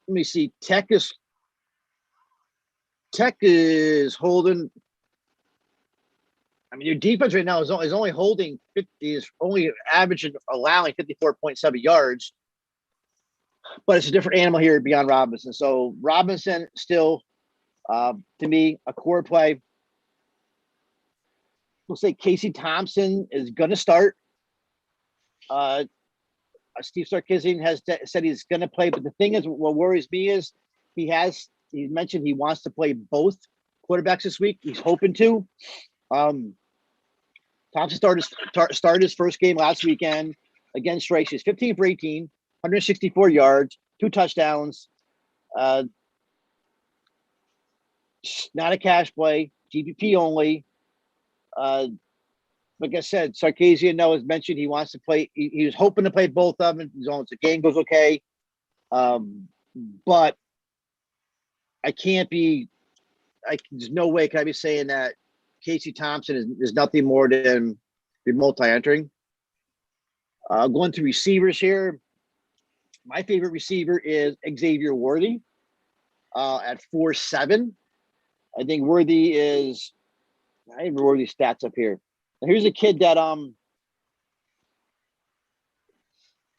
me see. Tech is holding. I mean, your defense right now is only holding 50, is only averaging, allowing 54.7 yards. But it's a different animal here beyond Robinson. So Robinson still, to me, a core play. We'll say Casey Thompson is going to start. Steve Sarkisian has said he's going to play. But the thing is, what worries me is he's mentioned he wants to play both quarterbacks this week. He's hoping to. Thompson started his first game last weekend against Rice. He's 15 for 18, 164 yards, 2 touchdowns. Not a cash play, GPP only. Like I said, Sarkisian has mentioned he wants to play. He was hoping to play both of them as long as the game goes okay. But there's no way can I be saying that Casey Thompson is nothing more than multi-entering. Going to receivers here. My favorite receiver is Xavier Worthy at 4.7. I think Worthy is – I have Worthy's stats up here. Now here's a kid that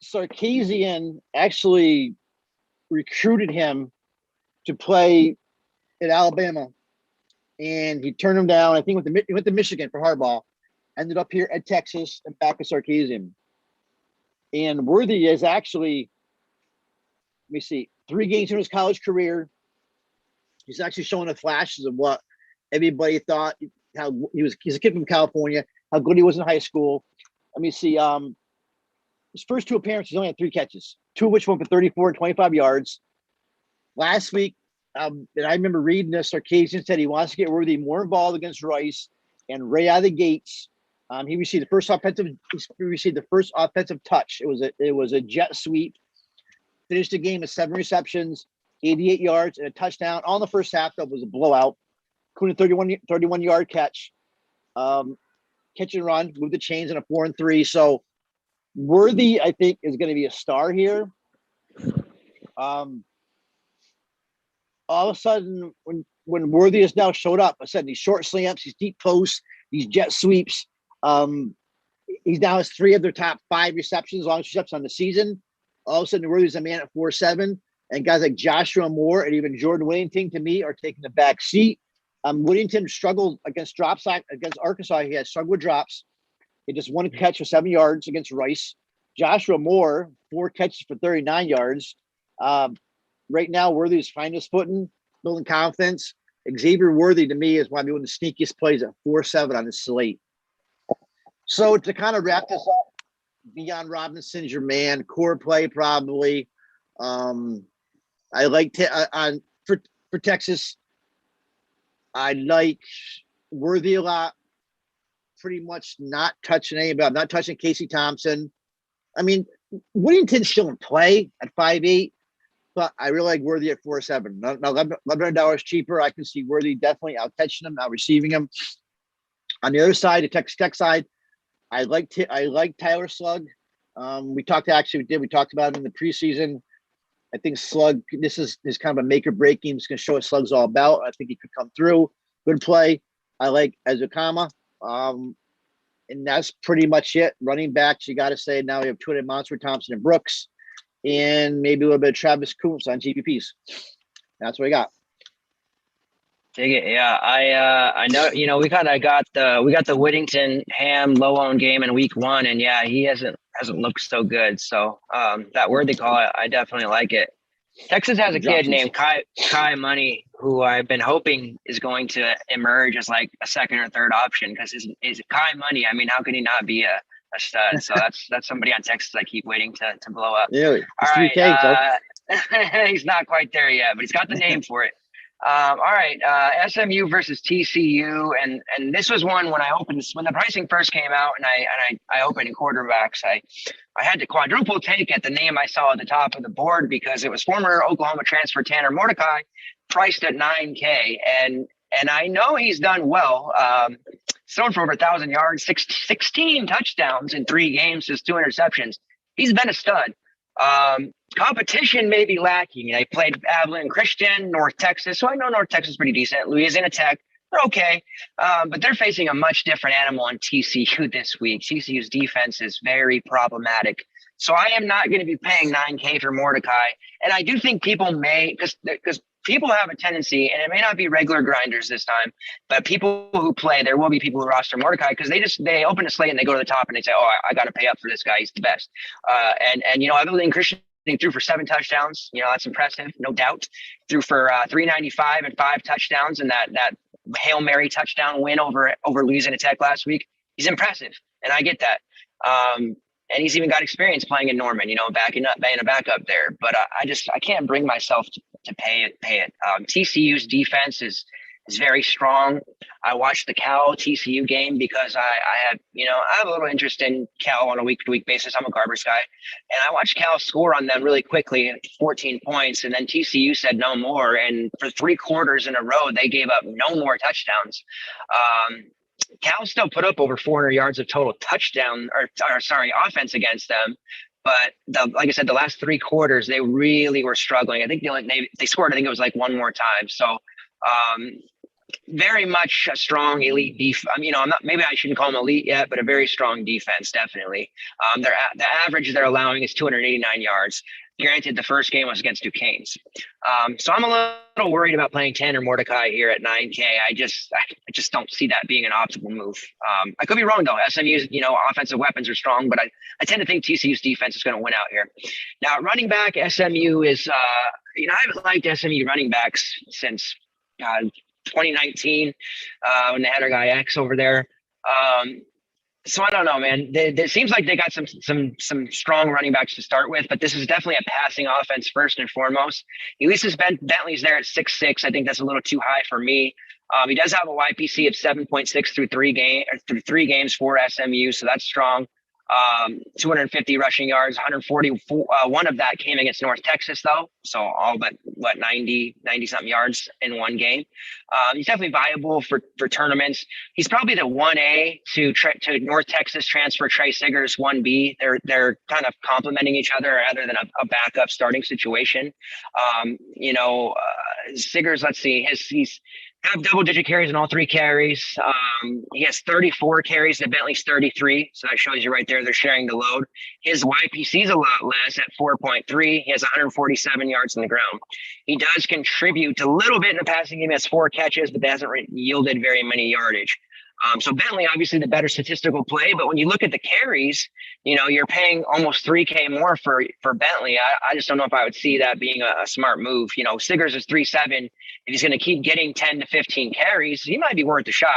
Sarkisian actually recruited him to play at Alabama, and he turned him down. I think he went to Michigan for Harbaugh, ended up here at Texas and back with Sarkisian. And Worthy is actually, let me see, 3 games in his college career. He's actually showing the flashes of what everybody thought. He's a kid from California, how good he was in high school. Let me see. His first 2 appearances, he only had 3 catches, 2 of which went for 34 and 25 yards. Last week, and I remember reading this, Sarkisian said he wants to get Worthy more involved against Rice, and right out of the gates, he received the first offensive touch. It was a jet sweep. Finished the game with 7 receptions, 88 yards, and a touchdown. All in the first half, though, was a blowout. Including 31-yard catch. Catch and run, move the chains in a 4-3. So Worthy, I think, is going to be a star here. All of a sudden, when Worthy has now showed up, I said these short slants, these deep posts, these jet sweeps. He's now has 3 of their top 5 receptions, longest receptions on the season. All of a sudden, Worthy's a man at 4.7. And guys like Joshua Moore and even Jordan Whittington, to me, are taking the back seat. Whittington struggled against drops against Arkansas. He had struggled with drops. He just 1 catch for 7 yards against Rice. Joshua Moore, 4 catches for 39 yards. Right now, Worthy's finding his footing, building confidence. Xavier Worthy, to me, is one of the sneakiest plays at 4.7 on his slate. So to kind of wrap this up, Bijan Robinson's your man. Core play probably. I like for Texas. I like Worthy a lot. Pretty much not touching anybody. I'm not touching Casey Thompson. I mean, Whittington's still in play at 5.8, but I really like Worthy at 4.7. Now $11 cheaper. I can see Worthy definitely out catching him, out receiving him. On the other side, the Texas Tech side, I like Tyler Slug. We talked about it in the preseason. I think Slug, this is kind of a make or break game. It's going to show what Slug's all about. I think he could come through. Good play. I like Ezukama. And that's pretty much it. Running backs, you got to say now we have 2 monster Thompson and Brooks, and maybe a little bit of Travis Kuntz on GPPs. That's what we got. Dig it. Yeah. I know, we kind of got the Whittington Ham low owned game in week 1. And yeah, he hasn't looked so good. So that word they call it, I definitely like it. Texas has a kid named Kai Money, who I've been hoping is going to emerge as like a second or third option because is Kai Money. I mean, how can he not be a stud? So that's somebody on Texas I keep waiting to blow up. Yeah, All right. 3K, he's not quite there yet, but he's got the name for it. All right, SMU versus TCU, and this was one when when the pricing first came out, and I opened in quarterbacks. I had to quadruple take at the name I saw at the top of the board because it was former Oklahoma transfer Tanner Mordecai, priced at $9K, and I know he's done well. Thrown for over 1,000 yards, 16 touchdowns in 3 games, just 2 interceptions. He's been a stud. Competition may be lacking. I played Abilene Christian, North Texas, so I know North Texas is pretty decent. Louisiana Tech, they're okay, but they're facing a much different animal on TCU this week. TCU's defense is very problematic. So I am not going to be paying $9K for Mordecai. And I do think people may, because people have a tendency, and it may not be regular grinders this time, but people who play, there will be people who roster Mordecai because they open a slate and they go to the top and they say, oh, I got to pay up for this guy. He's the best. And Abilene Christian threw for 7 touchdowns. That's impressive, no doubt. Threw for 395 and 5 touchdowns, and that Hail Mary touchdown win over Louisiana Tech last week. He's impressive, and I get that. And he's even got experience playing in Norman, being a backup there. But I can't bring myself to pay it. TCU's defense is very strong. I watched the Cal TCU game because I have a little interest in Cal on a week-to-week basis. I'm a Garbers guy, and I watched Cal score on them really quickly, 14 points, and then TCU said no more. And for 3 quarters in a row, they gave up no more touchdowns. Cal still put up over 400 yards of total offense against them. But like I said, the last 3 quarters, they really were struggling. I think they scored, I think it was like 1 more time. So very much a strong elite defense. Maybe I shouldn't call them elite yet, but a very strong defense, definitely. The average they're allowing is 289 yards. Granted, the first game was against Duquesne's. So I'm a little worried about playing Tanner Mordecai here at $9K. I just don't see that being an optimal move. I could be wrong though. SMU's, offensive weapons are strong, but I tend to think TCU's defense is going to win out here. Now, running back, SMU is, I haven't liked SMU running backs since 2019 when they had our guy X over there. So I don't know, man. It seems like they got some strong running backs to start with, but this is definitely a passing offense first and foremost. Ulysses Bentley's there at 6'6". I think that's a little too high for me. He does have a YPC of 7.6 through 3 games for SMU, so that's strong. 250 rushing yards, 140. One of that came against North Texas, though. So all but 90 something yards in 1 game. He's definitely viable for tournaments. He's probably the 1A to North Texas transfer Trey Siggers 1B. They're kind of complementing each other rather than a backup starting situation. Siggers, let's see, he's have double-digit carries in all 3 carries. He has 34 carries to Bentley's 33, so that shows you right there they're sharing the load. His YPC is a lot less at 4.3. He has 147 yards on the ground. He does contribute a little bit in the passing game. He has 4 catches, but hasn't yielded very many yardage. So Bentley, obviously the better statistical play, but when you look at the carries, you're paying almost $3K more for Bentley. I just don't know if I would see that being a smart move. Siggers is 3.7. If he's going to keep getting 10 to 15 carries, he might be worth a shot.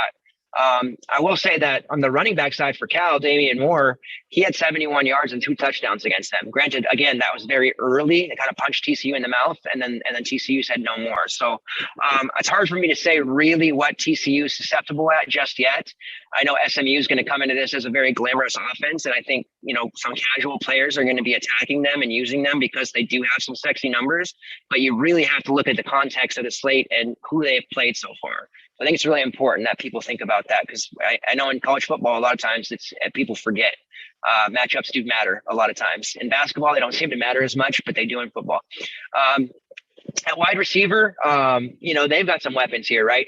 I will say that on the running back side for Cal, Damian Moore, he had 71 yards and 2 touchdowns against them. Granted, again, that was very early. It kind of punched TCU in the mouth, and then TCU said no more. So it's hard for me to say really what TCU is susceptible at just yet. I know SMU is going to come into this as a very glamorous offense, and I think some casual players are going to be attacking them and using them because they do have some sexy numbers. But you really have to look at the context of the slate and who they have played so far. I think it's really important that people think about that because I know in college football, a lot of times people forget matchups do matter a lot of times. In basketball, they don't seem to matter as much, but they do in football. At wide receiver, they've got some weapons here, right?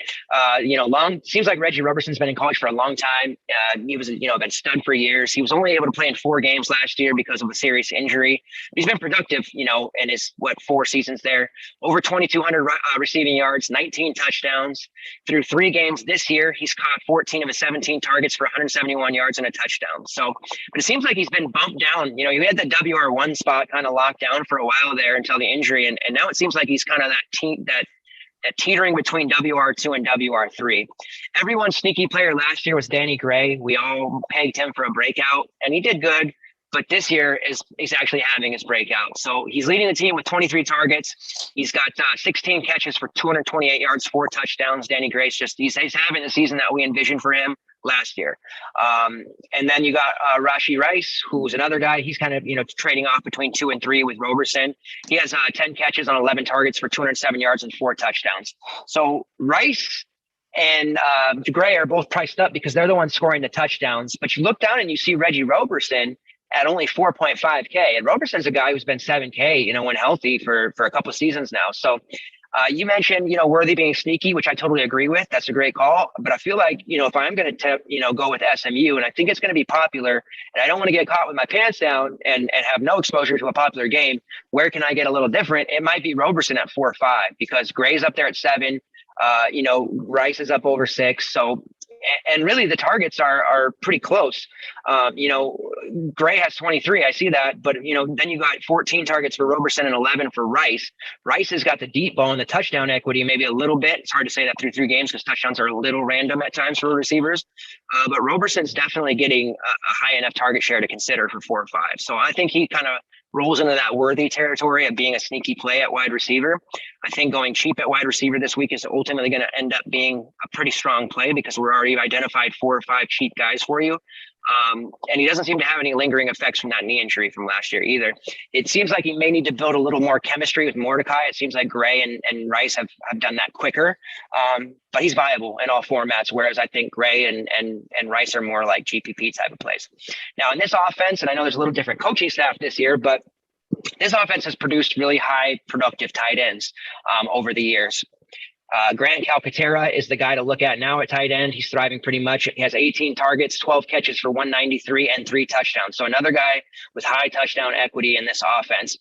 Seems like Reggie Roberson's been in college for a long time. He was, been stud for years. He was only able to play in 4 games last year because of a serious injury. He's been productive, in his 4 seasons there. Over 2,200 receiving yards, 19 touchdowns through 3 games this year. He's caught 14 of his 17 targets for 171 yards and a touchdown. So, but it seems like he's been bumped down. He had the WR1 spot kind of locked down for a while there until the injury, and now it seems like he's kind of that teetering between WR2 and WR3. Everyone's sneaky player last year was Danny Gray. We all pegged him for a breakout, and he did good. But this year he's actually having his breakout. So he's leading the team with 23 targets. He's got 16 catches for 228 yards, 4 touchdowns. Danny Gray's he's having the season that we envisioned for him last year. And then you got Rashee Rice, who's another guy. He's kind of, trading off between 2 and 3 with Roberson. He has 10 catches on 11 targets for 207 yards and 4 touchdowns. So Rice and Gray are both priced up because they're the ones scoring the touchdowns. But you look down and you see Reggie Roberson at only 4.5K. And Roberson's a guy who's been 7K, when healthy for a couple of seasons now. So you mentioned, Worthy being sneaky, which I totally agree with. That's a great call. But I feel like, if I'm going to, go with SMU, and I think it's going to be popular, and I don't want to get caught with my pants down and have no exposure to a popular game, where can I get a little different? It might be Roberson at 4 or 5 because Gray's up there at 7. Rice is up over 6. So, and really the targets are pretty close. Gray has 23. I see that, but then you got 14 targets for Roberson and 11 for Rice. Rice has got the deep ball and the touchdown equity, maybe a little bit. It's hard to say that through 3 games because touchdowns are a little random at times for receivers. But Roberson's definitely getting a high enough target share to consider for 4 or 5. So I think he kind of rolls into that Worthy territory of being a sneaky play at wide receiver. I think going cheap at wide receiver this week is ultimately going to end up being a pretty strong play because we're already identified 4 or 5 cheap guys for you. And he doesn't seem to have any lingering effects from that knee injury from last year either. It seems like he may need to build a little more chemistry with Mordecai. It seems like Gray and Rice have done that quicker. But he's viable in all formats, whereas I think Gray and Rice are more like GPP type of plays. Now in this offense, and I know there's a little different coaching staff this year, but this offense has produced really high productive tight ends over the years. Grant Calcaterra is the guy to look at now at tight end. He's thriving pretty much. He has 18 targets, 12 catches for 193 and 3 touchdowns. So another guy with high touchdown equity in this offense.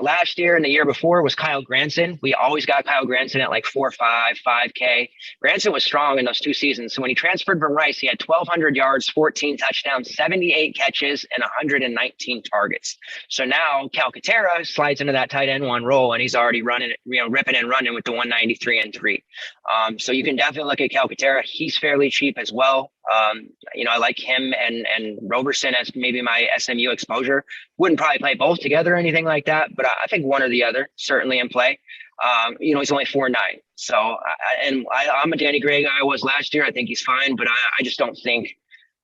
Last year and the year before was Kyle Granson. We always got Kyle Granson at like 4, 5, 5K. Granson was strong in those 2 seasons. So when he transferred from Rice, he had 1,200 yards, 14 touchdowns, 78 catches, and 119 targets. So now Calcaterra slides into that tight end 1 role, and he's already running, ripping and running with the 193 and 3. So you can definitely look at Calcaterra. He's fairly cheap as well. I like him and Roberson as maybe my SMU exposure. Wouldn't probably play both together or anything like that, but I think one or the other certainly in play. He's only 4.9. So, I'm a Danny Gray guy. I was last year. I think he's fine, but I just don't think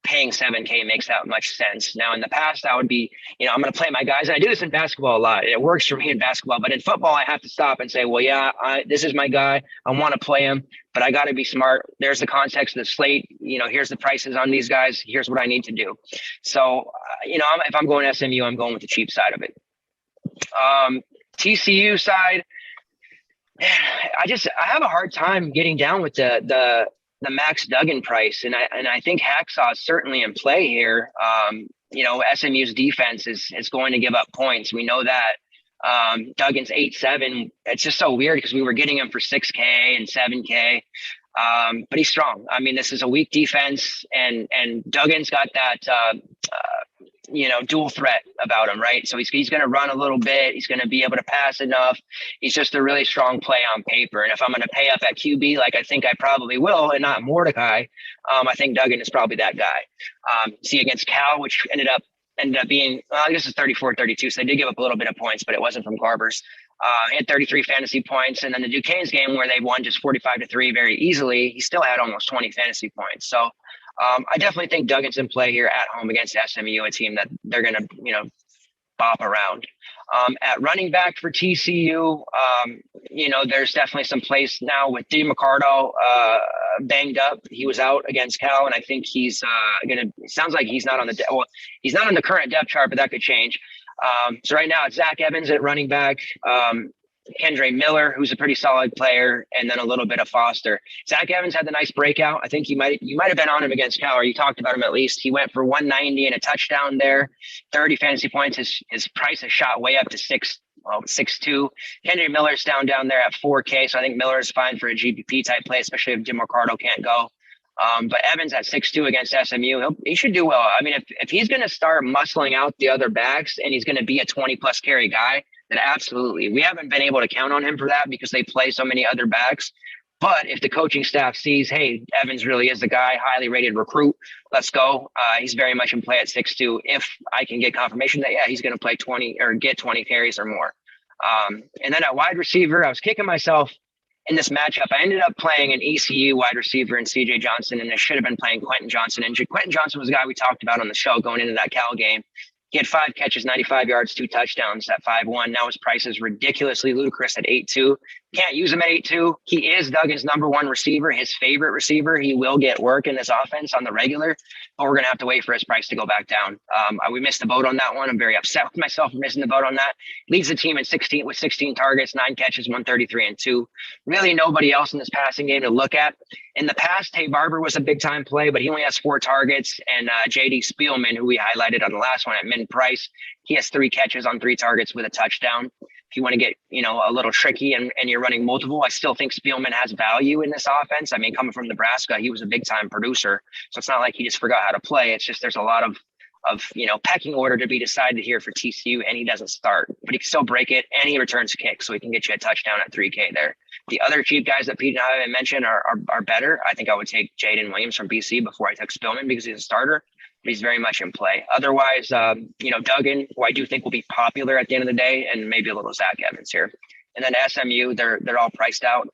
paying 7K makes that much sense. Now, in the past, I would be, I'm going to play my guys. And I do this in basketball a lot. It works for me in basketball, but in football, I have to stop and say, well, yeah, this is my guy. I want to play him, but I got to be smart. There's the context of the slate. Here's the prices on these guys. Here's what I need to do. So, if I'm going SMU, I'm going with the cheap side of it. TCU side, I have a hard time getting down with the Max Duggan price. And I think Hacksaw is certainly in play here. SMU's defense is going to give up points. We know that. Duggan's 8.7. It's just so weird because we were getting him for 6K and 7K. But he's strong. I mean, this is a weak defense, and Duggan's got that, dual threat about him, right? So he's going to run a little bit. He's going to be able to pass enough. He's just a really strong play on paper. And if I'm going to pay up at QB, like I think I probably will, and not Mordecai, I think Duggan is probably that guy. See against Cal, which ended up being, I guess it's 34-32. So they did give up a little bit of points, but it wasn't from Garbers. He had 33 fantasy points. And then the Duquesne's game where they won just 45-3 very easily, he still had almost 20 fantasy points. So I definitely think Duggan's in play here at home against SMU, a team that they're going to, bop around. At running back for TCU, there's definitely some place now with DeMarcado banged up. He was out against Cal, and I think he's sounds like he's not on he's not on the current depth chart, but that could change. So right now it's Zach Evans at running back. Kendre Miller, who's a pretty solid player, and then a little bit of Foster. Zach Evans had the nice breakout. I think you might have been on him against Cal, or you talked about him at least. He went for 190 and a touchdown there, 30 fantasy points. His price has shot way up to 6'2". Kendre Miller's down there at 4K, so I think Miller is fine for a GPP type play, especially if Jim Ricardo can't go. But Evans at 6'2" against SMU, he should do well. I mean, if he's going to start muscling out the other backs and he's going to be a 20-plus carry guy, then absolutely. We haven't been able to count on him for that because they play so many other backs. But if the coaching staff sees, hey, Evans really is the guy, highly rated recruit, let's go. He's very much in play at 6'2". If I can get confirmation that, yeah, he's going to play 20 or get 20 carries or more. And then at wide receiver, I was kicking myself in this matchup. I ended up playing an ECU wide receiver in CJ Johnson, and I should have been playing Quentin Johnson. And Quentin Johnson was the guy we talked about on the show going into that Cal game. He had 5 catches, 95 yards, 2 touchdowns at 5'1". Now his price is ridiculously ludicrous at 8'2". Can't use him at 8'2". He is Duggan's number 1 receiver, his favorite receiver. He will get work in this offense on the regular, but we're going to have to wait for his price to go back down. We missed the boat on that one. I'm very upset with myself for missing the boat on that. Leads the team in 16 targets, 9 catches, 133 and 2. Really nobody else in this passing game to look at. In the past, Tay Barber was a big time play, but he only has 4 targets. And JD Spielman, who we highlighted on the last one at min price, he has 3 catches on 3 targets with a touchdown. If you want to get, a little tricky and you're running multiple, I still think Spielman has value in this offense. I mean, coming from Nebraska, he was a big time producer. So it's not like he just forgot how to play. It's just there's a lot of pecking order to be decided here for TCU, and he doesn't start, but he can still break it, and he returns kicks, so he can get you a touchdown at 3K there. The other cheap guys that Pete and I haven't mentioned are better. I think I would take Jaden Williams from BC before I took Spillman because he's a starter, but he's very much in play. Otherwise, Duggan, who I do think will be popular at the end of the day, and maybe a little Zach Evans here. And then SMU, they're all priced out,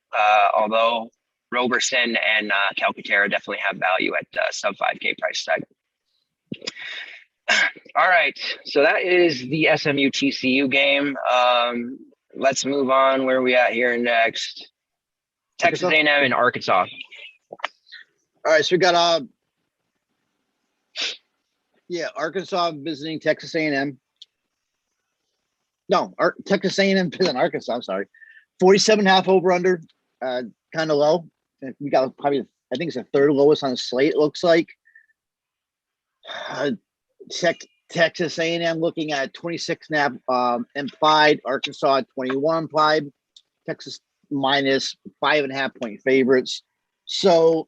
although Roberson and Calcaterra definitely have value at sub 5K price tag. All right, so that is the SMU TCU game. Let's move on. Where are we at here next? Texas A&M and Arkansas. All right, so we got Arkansas visiting Texas A&M. No, Texas A&M visiting Arkansas. I'm sorry, 47.5 over under, kind of low. We got probably, I think it's the 3rd lowest on the slate. It looks like. Texas A&M looking at 26.5 implied. Arkansas at 21 implied. Texas minus 5.5 point favorites. So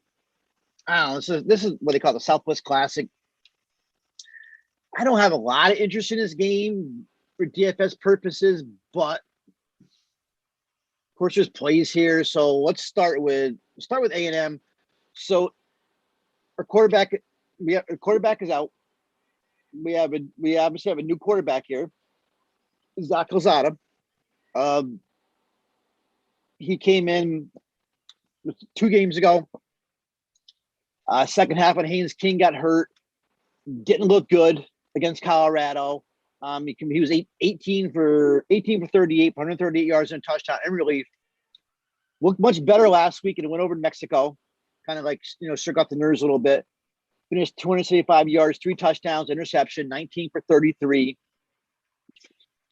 I don't know. So this is what they call the Southwest Classic. I don't have a lot of interest in this game for DFS purposes, but of course there's plays here. So let's start with A&M. So our quarterback is out. We obviously have a new quarterback here, Zach Lozada. He came in 2 games ago. Second half when Haynes King got hurt, didn't look good against Colorado. He was 18 for 38, 138 yards and a touchdown, and really looked much better last week. And went over to Mexico, kind of like shook off the nerves a little bit. Finished 275 yards, 3 touchdowns, interception, 19 for 33.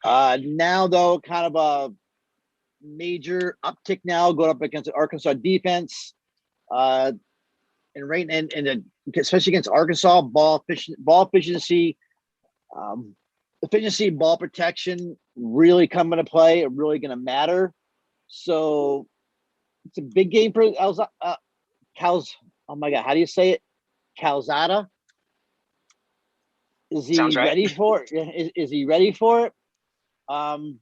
Now, though, kind of a major uptick now going up against the Arkansas defense. And especially against Arkansas, ball efficiency, ball protection really come into play, really going to matter. So it's a big game for Cal's. Oh my God, how do you say it? Calzada. Is he ready for it? Is he ready for it? Not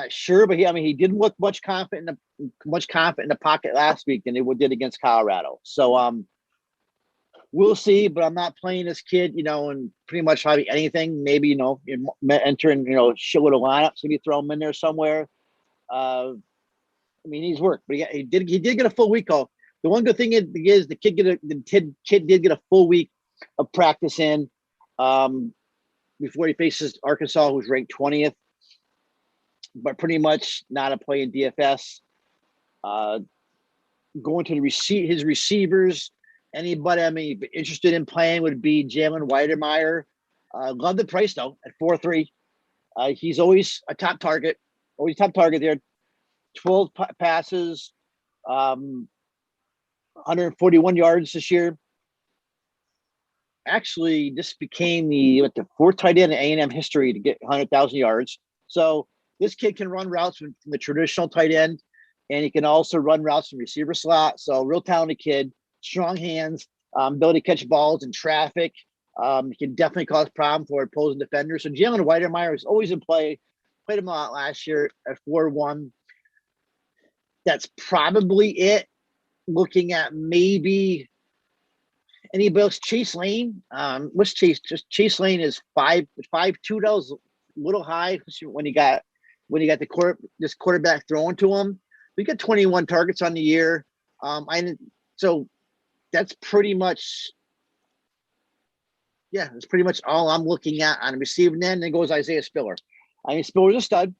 sure, but he didn't look much confident in the pocket last week than he did against Colorado. So we'll see, but I'm not playing this kid, and pretty much probably anything. Maybe entering shitload of lineups, maybe throw him in there somewhere. He's worked, but he did get a full week off. The one good thing is the kid did get a full week of practice in before he faces Arkansas, who's ranked 20th, but pretty much not a play in DFS. Going to his receivers, anybody interested in playing would be Jalen Weidermeyer. Love the price though at 4.3. He's always a top target. Always top target there. 12 passes, 141 yards this year. Actually, this became the fourth tight end in A&M history to get 100,000 yards. So this kid can run routes from the traditional tight end, and he can also run routes from receiver slot. So real talented kid, strong hands, ability to catch balls in traffic. He can definitely cause problems for opposing defenders. So Jalen Weidermeyer is always in play. Played him a lot last year at 4-1. That's probably it. Looking at maybe anybody else, Chase Lane. What's Chase? Just Chase Lane is 5'2". That was a little high when he got this quarterback thrown to him. We got 21 targets on the year. So that's pretty much, that's pretty much all I'm looking at on the receiving end. Then goes Isaiah Spiller. I mean, Spiller's a stud.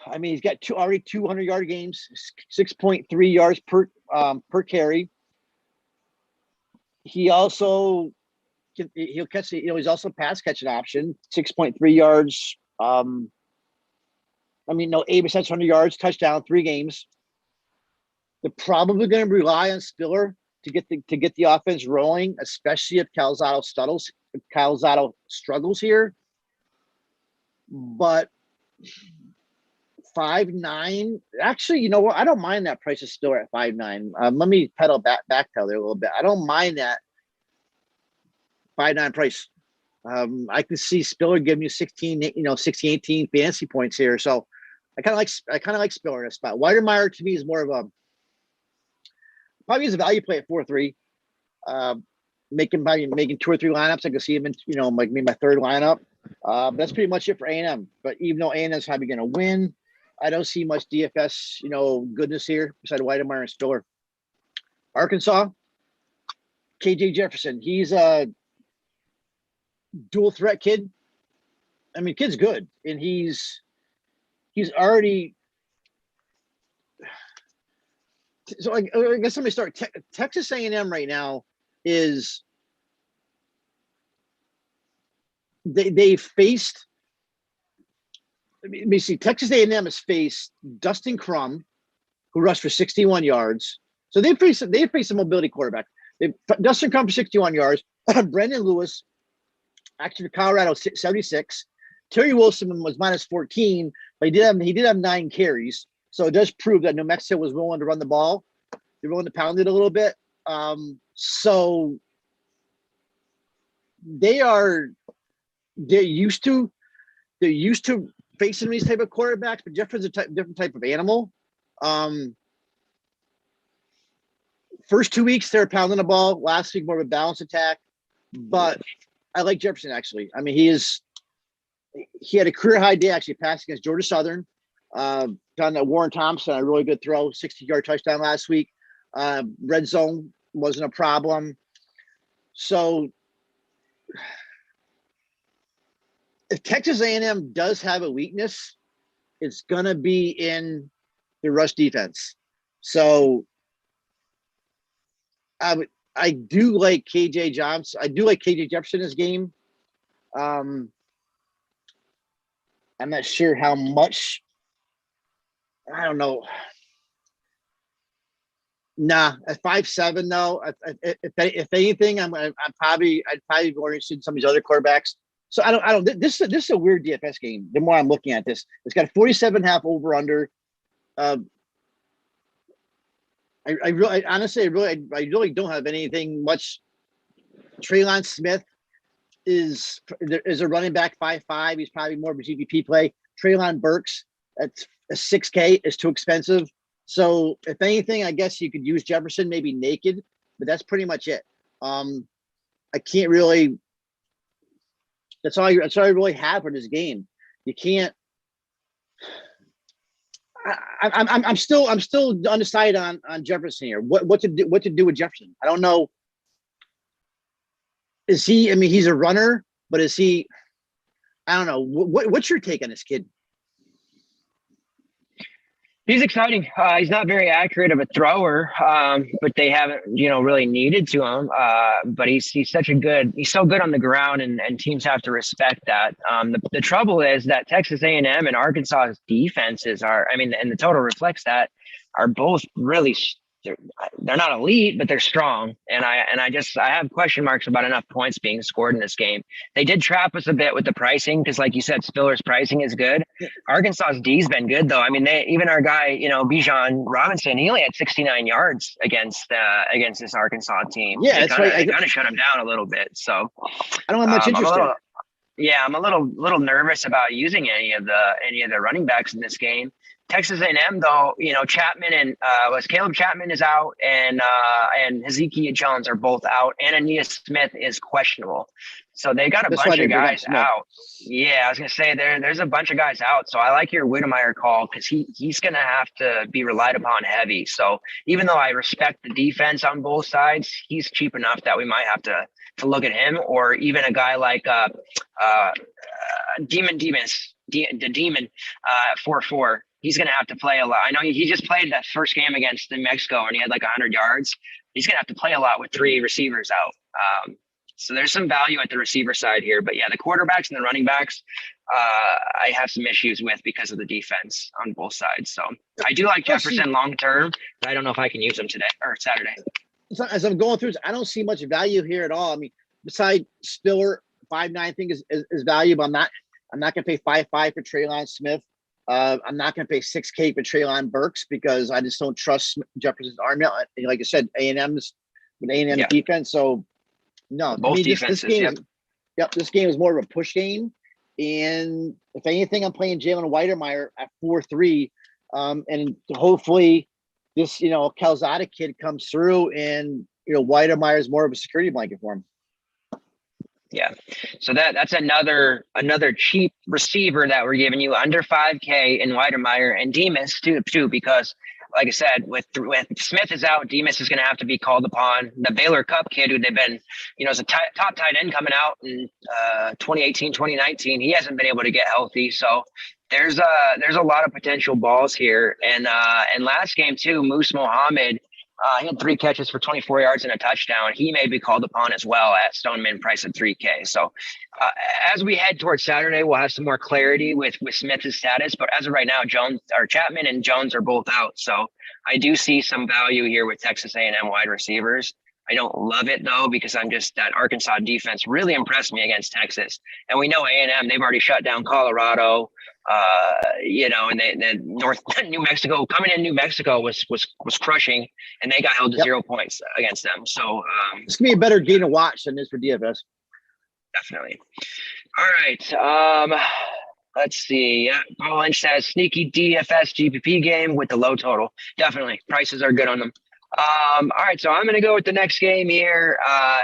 I mean, he's got already 200-yard games, 6.3 yards per carry. He also he'll catch. He's also a pass catching option, 6.3 yards. 8 receptions, 100 yards, touchdown, 3 games. They're probably going to rely on Spiller to get the offense rolling, especially if Calzado struggles here. But 5'9", actually, you know what? I don't mind that price of Spiller at 5'9". Let me backpedal there a little bit. I don't mind that 5'9" price. I can see Spiller giving you 16, 18 fantasy points here. So I kind of like Spiller in a spot. Weidermeyer to me is more of probably is a value play at 4-3. Making 2 or 3 lineups. I can see him in, maybe my third lineup. But that's pretty much it for A&M. But even though A&M is probably going to win, I don't see much DFS, goodness here beside Weidermeyer and Spiller. Arkansas, KJ Jefferson. He's a dual threat kid. I mean, kid's good, and he's already. So I guess let me start. Texas A&M right now is they faced. Let me see. Texas A&M has faced Dustin Crum, who rushed for 61 yards. So they faced a mobility quarterback. Dustin Crum for 61 yards. Brendan Lewis, actually for Colorado, 76. Terry Wilson was minus 14, but he did have 9 carries. So it does prove that New Mexico was willing to run the ball. They're willing to pound it a little bit. So they're used to facing these type of quarterbacks, but Jefferson's a different type of animal. First 2 weeks, they're pounding the ball. Last week, more of a balanced attack. But I like Jefferson, actually. I mean, he had a career high day, actually, passing against Georgia Southern. Done that Warren Thompson, a really good throw, 60-yard touchdown last week. Red zone wasn't a problem. So if Texas A&M does have a weakness, it's going to be in the rush defense. So I do like KJ Johnson. I do like KJ Jefferson in this game. I'm not sure how much. I don't know. Nah, at 5'7", though. If anything, I'd probably be more interested in some of these other quarterbacks. So I don't. This is a weird DFS game. The more I'm looking at this, it's got a 47.5 over under. I really don't have anything much. Traylon Smith is a running back 5'5". He's probably more of a GPP play. Traylon Burks at a 6K is too expensive. So if anything, I guess you could use Jefferson maybe naked, but that's pretty much it. I can't really. That's all I really have for this game. You can't. I'm still undecided on Jefferson here. What to do with Jefferson? I don't know. Is he? I mean, he's a runner, but is he? I don't know. What's your take on this kid? He's exciting. He's not very accurate of a thrower, but they haven't, really needed to him. But he's so good on the ground, and teams have to respect that. The trouble is that Texas A&M and Arkansas's defenses and the total reflects that, are both really they're not elite, but they're strong. And I have question marks about enough points being scored in this game. They did trap us a bit with the pricing because, like you said, Spiller's pricing is good. Arkansas's D's been good though. I mean, even our guy, Bijan Robinson, he only had 69 yards against this Arkansas team. Yeah, that's right. They kind of shut him down a little bit. So I don't have much interest in it. Yeah, I'm a little nervous about using any of the running backs in this game. Texas A&M though, Chapman Caleb Chapman is out, and Hezekiah Jones are both out, and Aeneas Smith is questionable. So they got a bunch of guys out. Yeah, I was gonna say there's a bunch of guys out. So I like your Whittemire call because he's gonna have to be relied upon heavy. So even though I respect the defense on both sides, he's cheap enough that we might have to look at him, or even a guy like Demon at 4-4. He's going to have to play a lot. I know he just played that first game against New Mexico and he had like 100 yards. He's going to have to play a lot with 3 receivers out. So there's some value at the receiver side here. But yeah, the quarterbacks and the running backs, I have some issues with because of the defense on both sides. So I do like Jefferson long term, but I don't know if I can use him today or Saturday. So as I'm going through this, I don't see much value here at all. I mean, besides Spiller, 5.9 I think is valuable. I'm not going to pay 5.5 for Traylon Smith. I'm not going to pay $6K for Treylon Burks because I just don't trust Jefferson's arm yet. Like I said, A&M's defense. So no, both defenses. This game is more of a push game. And if anything, I'm playing Jalen Whittemire at 4-3. And hopefully this, Calzada kid comes through and, Whittemire is more of a security blanket for him. Yeah. So that's another cheap receiver that we're giving you under 5K in Whittemire and Demas too, because like I said, with Smith is out, Demas is going to have to be called upon. The Baylor Cup kid who they've been, is a top tight end coming out in 2018, 2019. He hasn't been able to get healthy. So there's a lot of potential balls here. And last game too, Moose Mohammed, he had 3 catches for 24 yards and a touchdown. He may be called upon as well at Stoneman price at 3K. So as we head towards Saturday, we'll have some more clarity with Smith's status. But as of right now, Chapman and Jones are both out. So I do see some value here with Texas A&M wide receivers. I don't love it though, because that Arkansas defense really impressed me against Texas. And we know A&M, they've already shut down Colorado. And the New Mexico coming in New Mexico was crushing, and they got held to 0 points against them. So it's gonna be a better game to watch than this for DFS. Definitely. All right. Let's see. Yeah, Paul Lynch says sneaky DFS GPP game with the low total. Definitely, prices are good on them. All right, so I'm going to go with the next game here,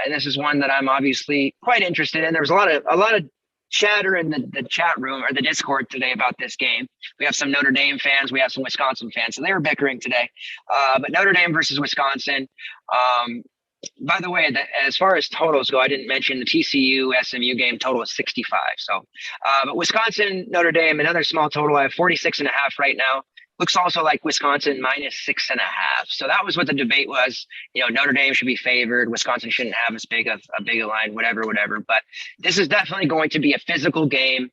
and this is one that I'm obviously quite interested in. There was a lot of chatter in the chat room or the Discord today about this game. We have some Notre Dame fans, we have some Wisconsin fans, so they were bickering today. But Notre Dame versus Wisconsin. By the way, as far as totals go, I didn't mention the TCU SMU game total is 65. So, but Wisconsin, Notre Dame, another small total. I have 46.5 right now. Looks also like Wisconsin minus 6.5. So that was what the debate was. Notre Dame should be favored. Wisconsin shouldn't have as big of a big line, whatever. But this is definitely going to be a physical game.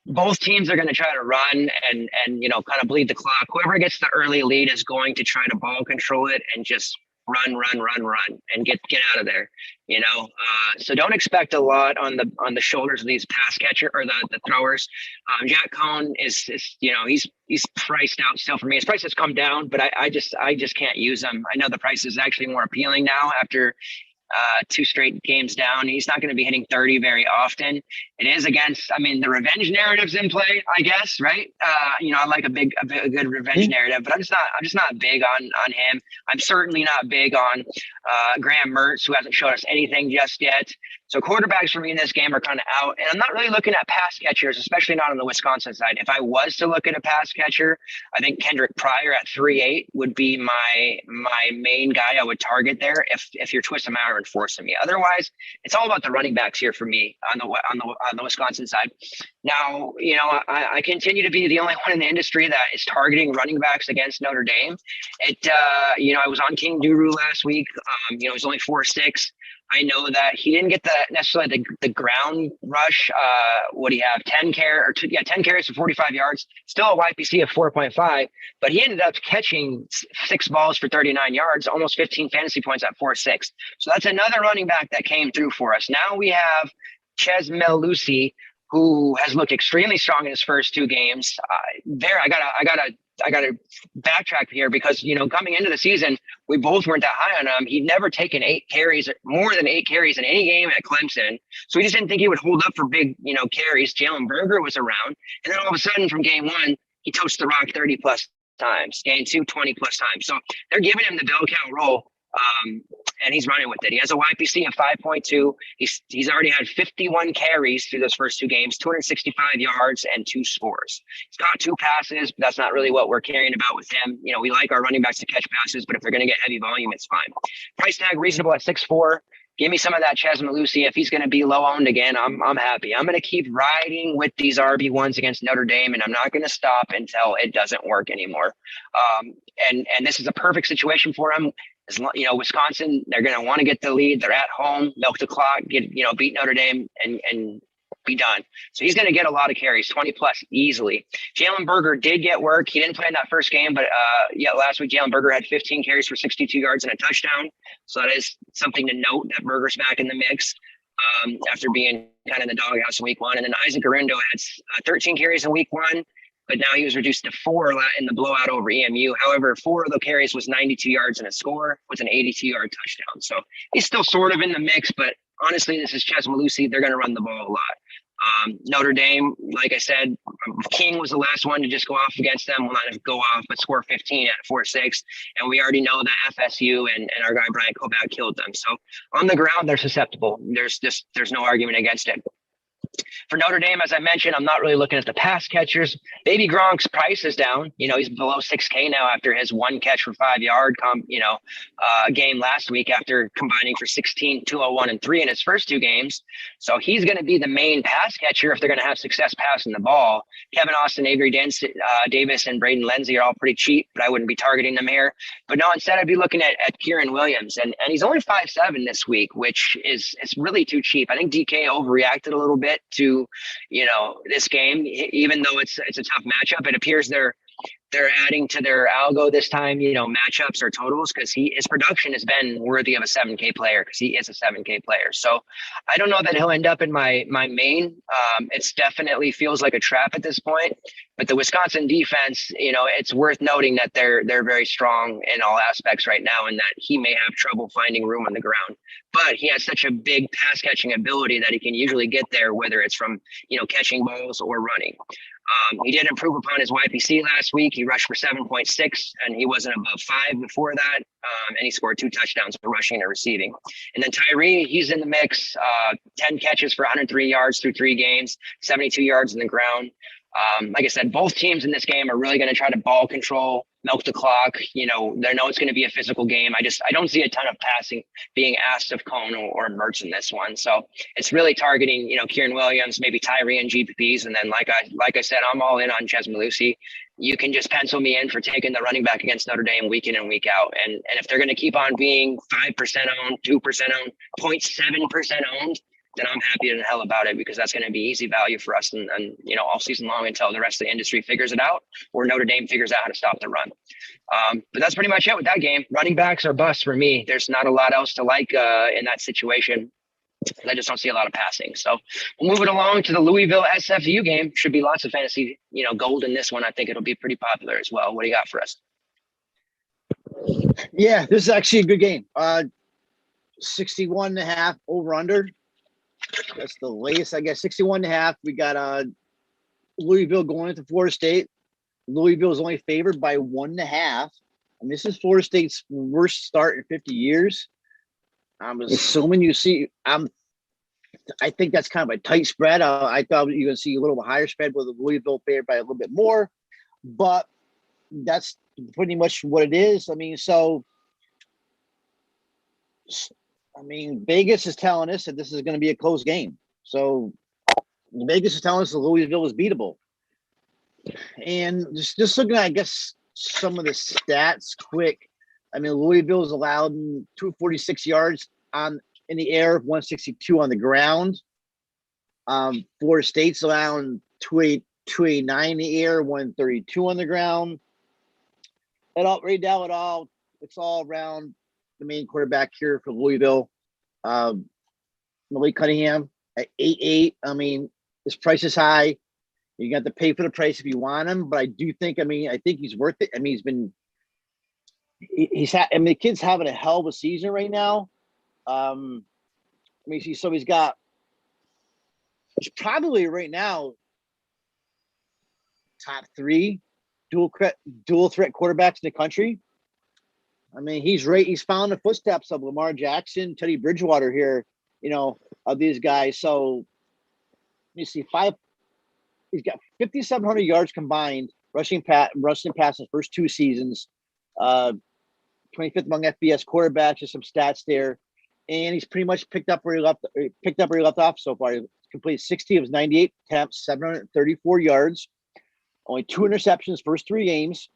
Both teams are going to try to run and kind of bleed the clock. Whoever gets the early lead is going to try to ball control it and just run and get out of there. So don't expect a lot on the shoulders of these pass catcher or the throwers. Jack Cohn is he's priced out still for me. His price has come down, but I just can't use him. I know the price is actually more appealing now after 2 straight games down. He's not going to be hitting 30 very often. It is against, the revenge narrative's in play, I guess, right? I like a good revenge narrative, but I'm just not big on him. I'm certainly not big on Graham Mertz, who hasn't showed us anything just yet. So quarterbacks for me in this game are kind of out, and I'm not really looking at pass catchers, especially not on the Wisconsin side. If I was to look at a pass catcher, I think Kendrick Pryor at 3.8 would be my main guy I would target there if you're twisting him out or enforcing me. Otherwise, it's all about the running backs here for me on on the Wisconsin side. Now, I continue to be the only one in the industry that is targeting running backs against Notre Dame. I was on King Duru last week. It was only 4-6. I know that he didn't get necessarily the ground rush. What do you have? 10 carries for 45 yards. Still a YPC of 4.5, but he ended up catching 6 balls for 39 yards, almost 15 fantasy points at 4-6. So that's another running back that came through for us. Now we have Chez Mellusi, who has looked extremely strong in his first 2 games. I gotta backtrack here because coming into the season, we both weren't that high on him. He'd never taken more than 8 carries in any game at Clemson, so we just didn't think he would hold up for big carries. Jalen Berger was around, and then all of a sudden from game 1, he touched the rock 30 plus times. Game 2, 20 plus times. So they're giving him the bell cow role. And he's running with it. He has a YPC of 5.2. He's already had 51 carries through those first 2 games, 265 yards and 2 scores. He's got 2 passes, but that's not really what we're caring about with him. We like our running backs to catch passes, but if they're going to get heavy volume, it's fine. Price tag reasonable at 6.4. Give me some of that Chez Mellusi. If he's going to be low owned again, I'm happy. I'm going to keep riding with these RB1s against Notre Dame, and I'm not going to stop until it doesn't work anymore. And this is a perfect situation for him. Wisconsin, they're going to want to get the lead. They're at home, milk the clock, beat Notre Dame and be done. So he's going to get a lot of carries, 20 plus easily. Jalen Berger did get work. He didn't play in that first game, but last week Jalen Berger had 15 carries for 62 yards and a touchdown. So that is something to note that Berger's back in the mix after being kind of in the doghouse in week 1. And then Isaac Arindo had 13 carries in week 1. But now he was reduced to 4 in the blowout over EMU. However, 4 of the carries was 92 yards and a score with an 82-yard touchdown. So he's still sort of in the mix, but honestly, this is Chez Mellusi. They're going to run the ball a lot. Notre Dame, like I said, King was the last one to just go off against them. Well, not go off, but score 15 at 4-6. And we already know that FSU and our guy Brian Kovac killed them. So on the ground, they're susceptible. There's no argument against it. For Notre Dame, as I mentioned, I'm not really looking at the pass catchers. Baby Gronk's price is down. He's below 6K now after his 1 catch for 5-yard game last week after combining for 16, 201, and 3 in his first 2 games. So he's going to be the main pass catcher if they're going to have success passing the ball. Kevin Austin, Avery Davis, and Braden Lenzy are all pretty cheap, but I wouldn't be targeting them here. But no, instead I'd be looking at Kieran Williams, and he's only 5'7" this week, which is really too cheap. I think DK overreacted a little bit to this game, even though it's a tough matchup. It appears they're adding to their algo this time, matchups or totals, because his production has been worthy of a 7K player because he is a 7K player. So I don't know that he'll end up in my main. It's definitely feels like a trap at this point. But the Wisconsin defense, it's worth noting that they're very strong in all aspects right now, and that he may have trouble finding room on the ground. But he has such a big pass catching ability that he can usually get there, whether it's from catching balls or running. He did improve upon his YPC last week. He rushed for 7.6, and he wasn't above 5 before that. And he scored 2 touchdowns for rushing and receiving. And then Tyree, he's in the mix. 10 catches for 103 yards through 3 games, 72 yards in the ground. Like I said, both teams in this game are really going to try to ball control, milk the clock. They know it's going to be a physical game. I don't see a ton of passing being asked of Cone or Mertz in this one. So it's really targeting, Kieran Williams, maybe Tyree and GPPs. And then like I said, I'm all in on Chez Mellusi. You can just pencil me in for taking the running back against Notre Dame week in and week out. And if they're going to keep on being 5% owned, 2% owned, 0.7% owned, then I'm happy to hell about it, because that's going to be easy value for us and all season long until the rest of the industry figures it out or Notre Dame figures out how to stop the run. But that's pretty much it with that game. Running backs are bust for me. There's not a lot else to like in that situation. I just don't see a lot of passing. So we'll move it along to the Louisville SFU game. Should be lots of fantasy, gold in this one. I think it'll be pretty popular as well. What do you got for us? Yeah, this is actually a good game. 61.5 over under. That's the latest, I guess. 61.5. We got Louisville going into Florida State. Louisville is only favored by 1.5. And this is Florida State's worst start in 50 years. I'm assuming you see. I think that's kind of a tight spread. I thought you were going to see a little higher spread with Louisville favored by a little bit more, but that's pretty much what it is. Vegas is telling us that this is going to be a close game. So Vegas is telling us that Louisville is beatable. And just looking at, I guess, some of the stats quick. I mean, Louisville is allowed 246 yards in the air, 162 on the ground. Florida State's allowing 289 in the air, 132 on the ground. It's all around the main quarterback here for Louisville. Malik Cunningham at 8.8. I mean, his price is high. You got to pay for the price if you want him, but I think he's worth it. I mean, the kid's having a hell of a season right now. He's probably right now top 3 dual threat quarterbacks in the country. I mean, he's found the footsteps of Lamar Jackson, Teddy Bridgewater here, of these guys. So let me see, he's got 5,700 yards combined rushing passes first 2 seasons. 25th among FBS quarterbacks. Just some stats there, and he's pretty much picked up where he left off so far. He completed 60 of his 98 attempts, 734 yards, only 2 interceptions first 3 games.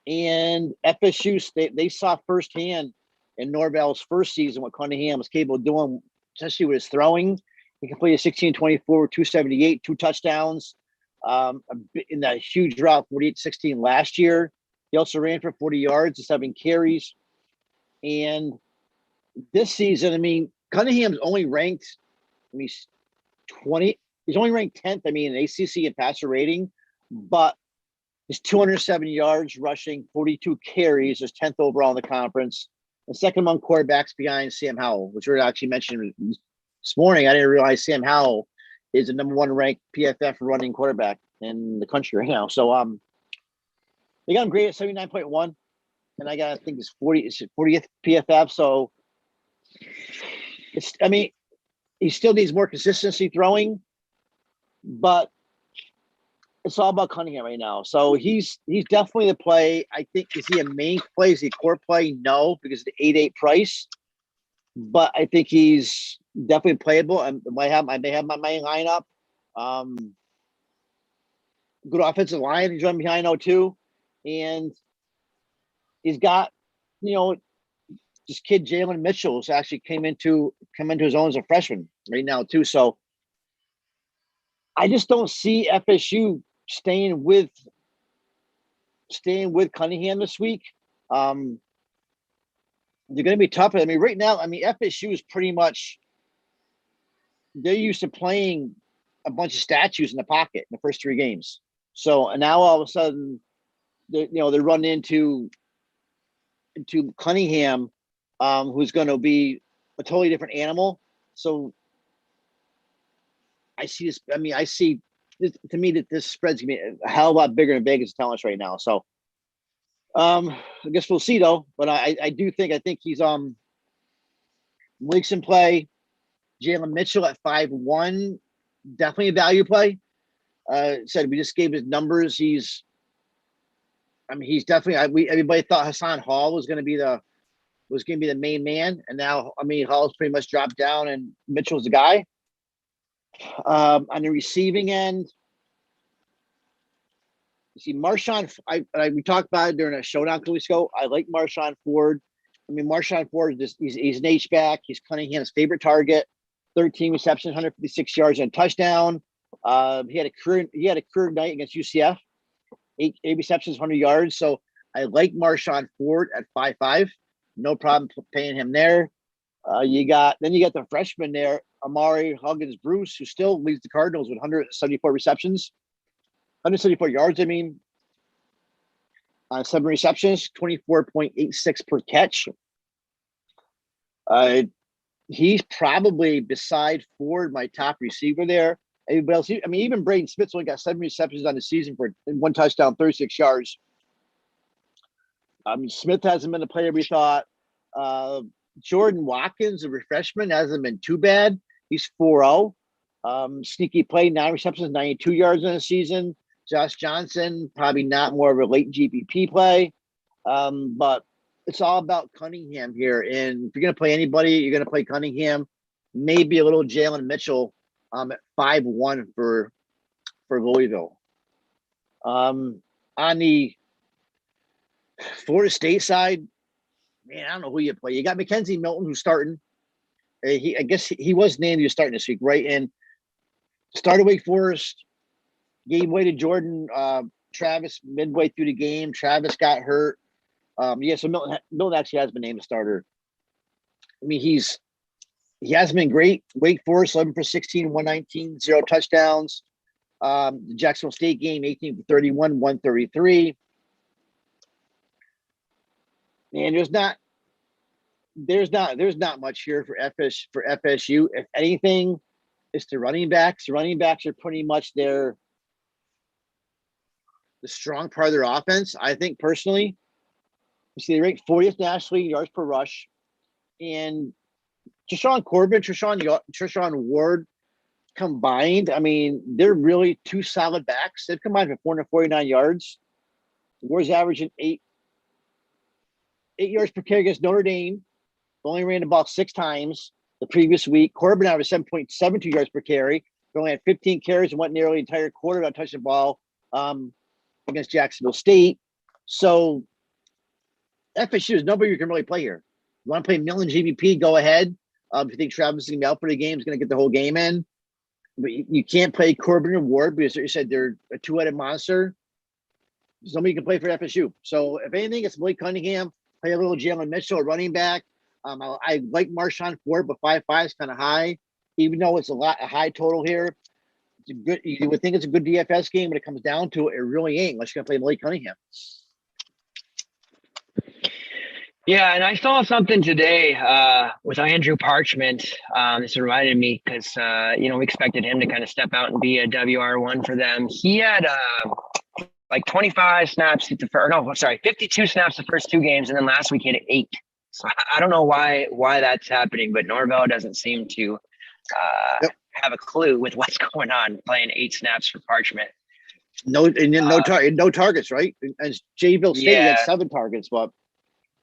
And FSU, they saw firsthand in Norvell's first season what Cunningham was capable of doing, especially with his throwing. He completed 16-24 with 278, 2 touchdowns in that huge drought, 48-16 last year. He also ran for 40 yards and 7 carries. And this season, I mean, Cunningham's only ranked, he's only ranked 10th, in ACC and passer rating, but he's 207 yards rushing, 42 carries, is 10th overall in the conference, and second among quarterbacks behind Sam Howell, which we actually mentioned this morning. I didn't realize Sam Howell is the number 1 ranked PFF running quarterback in the country right now. So they got him graded at 79.1, and I think it's 40th PFF. So he still needs more consistency throwing, but it's all about Cunningham right now. So he's definitely the play. I think, is he a main play? Is he a core play? No, because of the 8.8 price. But I think he's definitely playable. I may have my main lineup. Good offensive line. He's running behind 0-2. And he's got, this kid Jalen Mitchell has actually come into his own as a freshman right now too. So I just don't see FSU staying with Cunningham this week. They're going to be tough. Right now, FSU is pretty much, they're used to playing a bunch of statues in the pocket in the first 3 games. So, and now all of a sudden, they're running into Cunningham, who's going to be a totally different animal. So I see this. I see this, to me, that this spread's going to be a hell of a lot bigger than Vegas is telling us right now. So I guess we'll see though. But I think he's Malik's in play. Jalen Mitchell at 5.1, definitely a value play. Said we just gave his numbers. He's definitely. Everybody thought Hassan Hall was going to be the main man, and now Hall's pretty much dropped down, and Mitchell's the guy. On the receiving end, you see Marshawn. We talked about it during a showdown 2 weeks ago. I like Marshawn Ford. Marshawn Ford he's an H-back. He's Cunningham's favorite target. 13 receptions, 156 yards and a touchdown. He had a career night against UCF. 8 receptions, 100 yards. So I like Marshawn Ford at 5.5. No problem paying him there. You got the freshman there, Amari Huggins Bruce, who still leads the Cardinals with 174 receptions, 174 yards. 7 receptions, 24.86 per catch. He's probably, beside Ford, my top receiver there. Everybody else, even Braden Smith's only got 7 receptions on the season for 1 touchdown, 36 yards. Smith hasn't been the player we thought. Jordan Watkins, a freshman, hasn't been too bad. He's 4.0. Sneaky play, 9 receptions, 92 yards in the season. Josh Johnson, probably not, more of a late GPP play. But it's all about Cunningham here. And if you're going to play anybody, you're going to play Cunningham. Maybe a little Jalen Mitchell at 5-1 for Louisville. On the Florida State side, man, I don't know who you play. You got Mackenzie Milton who's starting. I guess he was named he was starting this week, right? And started Wake Forest, gave way to Jordan Travis midway through the game. Travis got hurt. So Milton actually has been named a starter. I mean, he hasn't been great. Wake Forest, 11 for 16, 119, 0 touchdowns. The Jacksonville State game, 18 for 31, 133. Man, there's not much here for FSU. If anything, it's the running backs. The running backs are pretty much the strong part of their offense. I think personally, you see they rank 40th nationally in yards per rush, and Treshaun Corbin, Treshaun Ward combined. I mean, they're really two solid backs. They've combined for 449 yards. Ward's averaging 8 yards per carry against Notre Dame. Only ran the ball 6 times the previous week. Corbin averaged 7.72 yards per carry. They only had 15 carries and went nearly the entire quarter without touching the ball against Jacksonville State. So FSU is nobody you can really play here. You want to play Millen GBP, go ahead. If you think Travis is going to be out for the game, he's going to get the whole game in. But you can't play Corbin and Ward because you said they're a two-headed monster. Somebody can play for FSU. So if anything, it's Blake Cunningham. Play a little Jalen Mitchell, a running back. I like Marshawn Ford, but 5.5 is kind of high, even though it's a high total here. It's a good. You would think it's a good DFS game, but it comes down to it, it really ain't unless you're gonna play Blake Cunningham. Yeah, and I saw something today with Andrew Parchment. This reminded me because we expected him to kind of step out and be a WR1 for them. He had like 25 snaps 52 snaps the first 2 games, and then last week he had 8. So I don't know why that's happening, but Norvell doesn't seem to have a clue with what's going on playing 8 snaps for Parchment. No targets, right? As Jayville State had 7 targets, but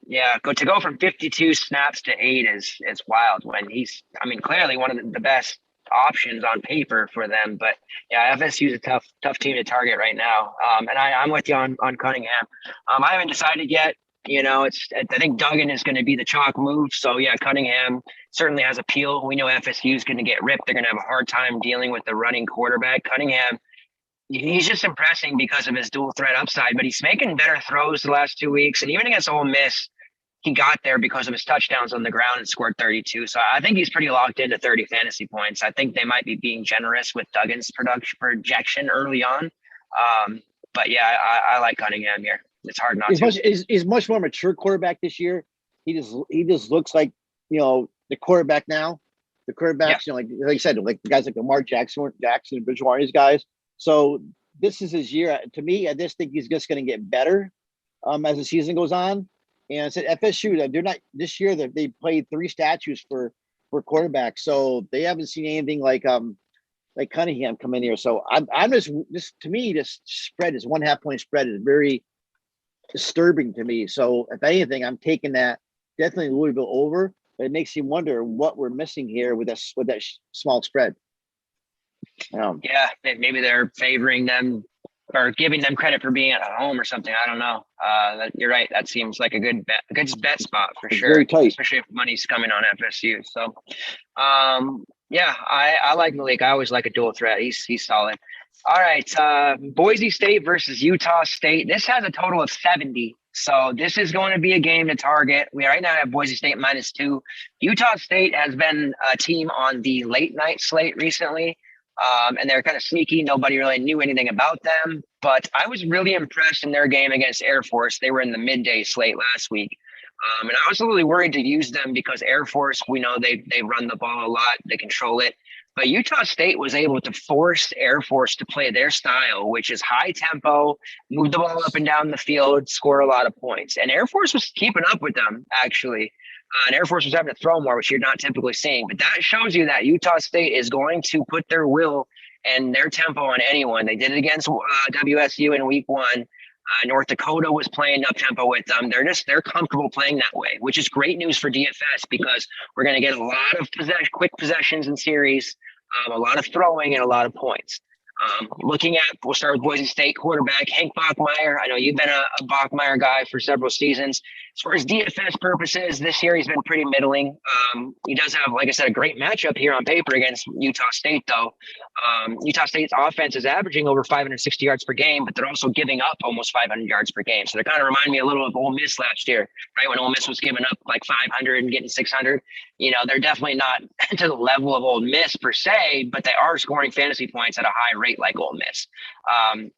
yeah, to go from 52 snaps to 8 is wild when he's, clearly one of the best options on paper for them. But yeah, FSU is a tough team to target right now. And I'm with you on Cunningham. I haven't decided yet. I think Duggan is going to be the chalk move. So yeah, Cunningham certainly has appeal. We know FSU is going to get ripped. They're going to have a hard time dealing with the running quarterback. Cunningham, he's just impressing because of his dual threat upside, but he's making better throws the last 2 weeks. And even against Ole Miss, he got there because of his touchdowns on the ground and scored 32. So I think he's pretty locked into 30 fantasy points. I think they might be being generous with Duggan's projection early on. But yeah, I like Cunningham here. It's hard not to. He's much more mature quarterback this year. He just looks like, the quarterback now. The quarterbacks, like you said, like guys like Lamar Jackson and Bridgewater, these guys. So this is his year. To me, I just think he's just going to get better as the season goes on. And I said FSU, they're not this year. They played 3 statues for quarterbacks, so they haven't seen anything like Cunningham come in here. So I'm just to me, this spread is 1.5 point spread is very disturbing to me. So if anything, I'm taking that definitely Louisville over. But it makes you wonder what we're missing here with that small spread. Yeah, maybe they're favoring them or giving them credit for being at home or something. I don't know. You're right. That seems like a good bet spot for sure, very tight, especially if money's coming on FSU. So, yeah, I like Malik. I always like a dual threat. He's solid. All right, Boise State versus Utah State. This has a total of 70. So this is going to be a game to target. We right now have Boise State -2. Utah State has been a team on the late night slate recently. And they're kind of sneaky. Nobody really knew anything about them. But I was really impressed in their game against Air Force. They were in the midday slate last week. And I was a little worried to use them because Air Force, we know they run the ball a lot. They control it. But Utah State was able to force Air Force to play their style, which is high tempo, move the ball up and down the field, score a lot of points. And Air Force was keeping up with them, actually. And Air Force was having to throw more, which you're not typically seeing. But that shows you that Utah State is going to put their will and their tempo on anyone. They did it against WSU in week 1. North Dakota was playing up tempo with them. They're comfortable playing that way, which is great news for DFS because we're going to get a lot of quick possessions and series. A lot of throwing and a lot of points. We'll start with Boise State quarterback Hank Bachmeier. I know you've been a Bachmeier guy for several seasons. As far as DFS purposes, this year he's been pretty middling. He does have, like I said, a great matchup here on paper against Utah State, though. Utah State's offense is averaging over 560 yards per game, but they're also giving up almost 500 yards per game. So they kind of remind me a little of Ole Miss last year, right? When Ole Miss was giving up like 500 and getting 600. They're definitely not to the level of Ole Miss per se, but they are scoring fantasy points at a high rate like Ole Miss.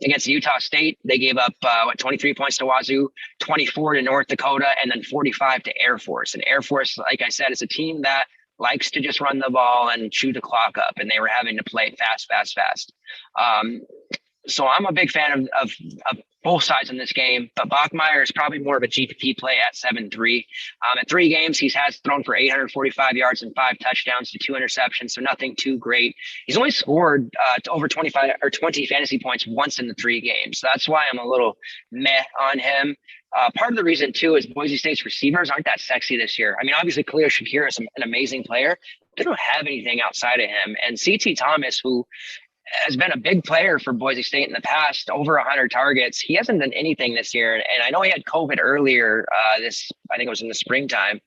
Against Utah State, they gave up 23 points to Wazoo, 24 to North Dakota, and then 45 to Air Force. And Air Force, like I said, is a team that likes to just run the ball and chew the clock up, and they were having to play fast. So I'm a big fan of both sides in this game, but Bachmeier is probably more of a GPP play at 7-3. At 3 games, he has thrown for 845 yards and 5 touchdowns to 2 interceptions, so nothing too great. He's only scored over 25 or 20 fantasy points once in the 3 games. So that's why I'm a little meh on him. Part of the reason, too, is Boise State's receivers aren't that sexy this year. I mean, obviously, Khalil Shakir is an amazing player. They don't have anything outside of him. And C.T. Thomas, who has been a big player for Boise State in the past, over 100 targets. He hasn't done anything this year. And I know he had COVID earlier I think it was in the springtime.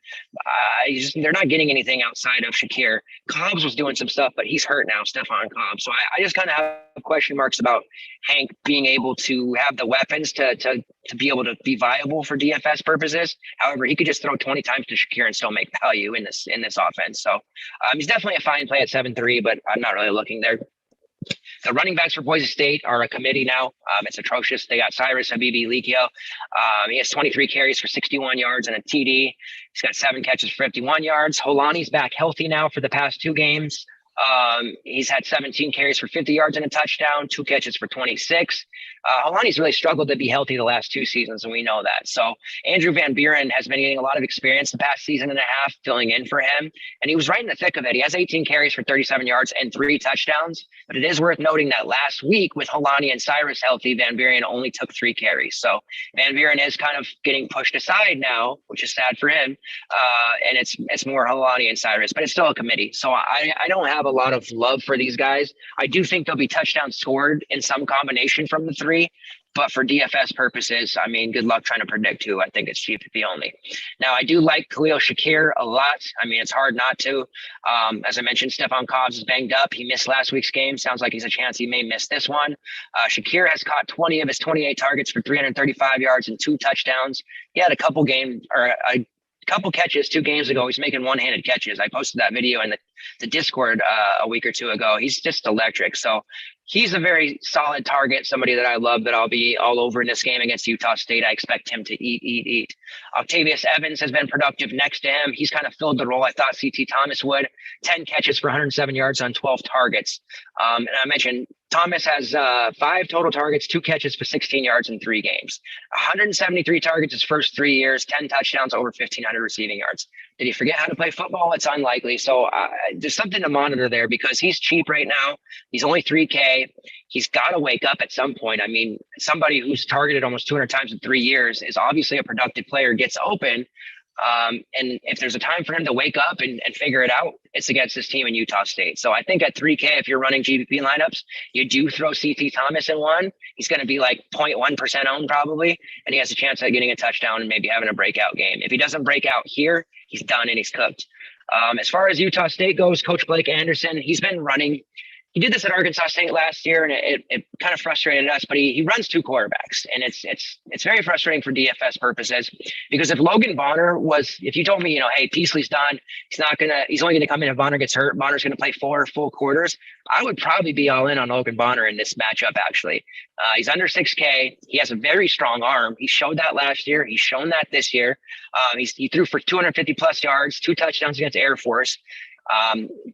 They're not getting anything outside of Shakir. Cobbs was doing some stuff, but he's hurt now, Stephon Cobbs. So I just kind of have question marks about Hank being able to have the weapons to be able to be viable for DFS purposes. However, he could just throw 20 times to Shakir and still make value in this offense. So he's definitely a fine play at 7-3, but I'm not really looking there. The running backs for Boise State are a committee now. It's atrocious. They got Cyrus Habibi Likio. He has 23 carries for 61 yards and a TD. He's got 7 catches for 51 yards. Holani's back healthy now for the past 2 games. He's had 17 carries for 50 yards and a touchdown, 2 catches for 26. Holani's really struggled to be healthy the last 2 seasons, and we know that. So Andrew Van Buren has been getting a lot of experience the past season and a half, filling in for him, and he was right in the thick of it. He has 18 carries for 37 yards and 3 touchdowns, but it is worth noting that last week with Holani and Cyrus healthy, Van Buren only took 3 carries. So Van Buren is kind of getting pushed aside now, which is sad for him, and it's more Holani and Cyrus, but it's still a committee. So I don't have a lot of love for these guys. I do think there'll be touchdowns scored in some combination from the 3, but for DFS purposes, I mean, good luck trying to predict who. I think it's GPP only. Now, I do like Khalil Shakir a lot. I mean, it's hard not to. As I mentioned, Stephon Cobbs is banged up. He missed last week's game. Sounds like he's a chance he may miss this one. Shakir has caught 20 of his 28 targets for 335 yards and 2 touchdowns. He had a couple catches 2 games ago. He's making one-handed catches. I posted that video in the Discord a week or 2 ago. He's just electric. So he's a very solid target, somebody that I love, that I'll be all over in this game against Utah State. I expect him to eat. Octavius Evans has been productive next to him. He's kind of filled the role I thought C.T. Thomas would. 10 catches for 107 yards on 12 targets. And I mentioned Thomas has 5 total targets, 2 catches for 16 yards in 3 games. 173 targets his first 3 years, 10 touchdowns, over 1,500 receiving yards. Did he forget how to play football? It's unlikely. So there's something to monitor there because he's cheap right now. He's only $3K. He's got to wake up at some point. I mean, somebody who's targeted almost 200 times in 3 years is obviously a productive player, gets open. And if there's a time for him to wake up and figure it out, it's against this team in Utah State. So I think at 3K, if you're running GPP lineups, you do throw C.T. Thomas in one. He's going to be like 0.1% owned probably, and he has a chance at getting a touchdown and maybe having a breakout game. If he doesn't break out here, he's done and he's cooked. As far as Utah State goes, Coach Blake Anderson, he's been running. He did this at Arkansas State last year, and it kind of frustrated us. But he runs 2 quarterbacks, and it's very frustrating for DFS purposes because if Logan Bonner if you told me, hey, Peasley's done, he's only gonna come in if Bonner gets hurt. Bonner's gonna play 4 full quarters. I would probably be all in on Logan Bonner in this matchup. Actually, he's under 6K. He has a very strong arm. He showed that last year. He's shown that this year. He threw for 250 plus yards, 2 touchdowns against Air Force.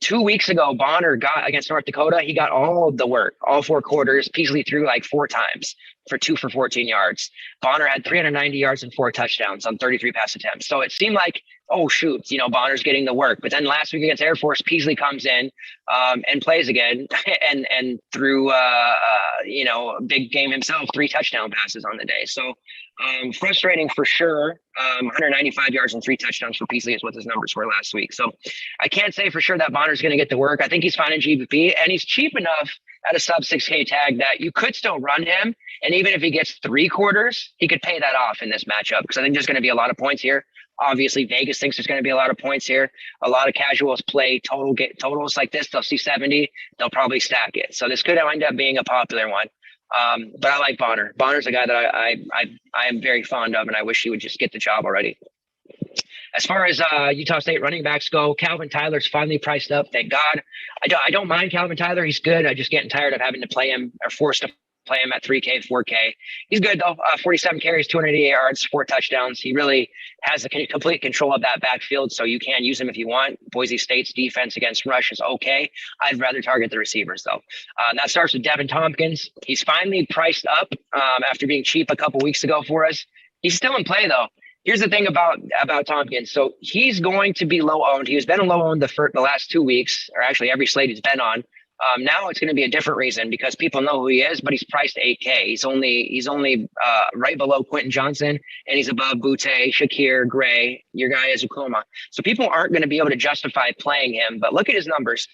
2 weeks ago, Bonner got against North Dakota. He got all of the work, all 4 quarters. Peasley threw like 4 times for 2 for 14 yards. Bonner had 390 yards and 4 touchdowns on 33 pass attempts. So it seemed like oh shoot, Bonner's getting the work. But then last week against Air Force, Peasley comes in and plays again, and threw a big game himself, 3 touchdown passes on the day. So frustrating for sure. 195 yards and 3 touchdowns for Peasley is what his numbers were last week. So I can't say for sure that Bonner's going to get the work. I think he's fine in GPP, and he's cheap enough at a sub 6K tag that you could still run him. And even if he gets 3 quarters, he could pay that off in this matchup, because I think there's going to be a lot of points here. Obviously, Vegas thinks there's going to be a lot of points here. A lot of casuals play totals like this. They'll see 70. They'll probably stack it. So this could end up being a popular one. But I like Bonner. Bonner's a guy that I am very fond of, and I wish he would just get the job already. As far as Utah State running backs go, Calvin Tyler's finally priced up. Thank God. I don't mind Calvin Tyler. He's good. I'm just getting tired of having to play him, or forced to play him at 3K, 4K. He's good though. 47 carries, 288 yards, 4 touchdowns. He really has the complete control of that backfield, so you can use him if you want. Boise State's defense against rush is okay. I'd rather target the receivers though. That starts with Devin Tompkins. He's finally priced up after being cheap a couple weeks ago for us. He's still in play though. Here's the thing about Tompkins. So he's going to be low owned. He's been low owned the last 2 weeks, or actually every slate he's been on. Now it's going to be a different reason, because people know who he is, but he's priced 8K. He's only right below Quentin Johnson, and he's above Butte, Shakir, Gray, your guy is Oklahoma. So people aren't going to be able to justify playing him. But look at his numbers: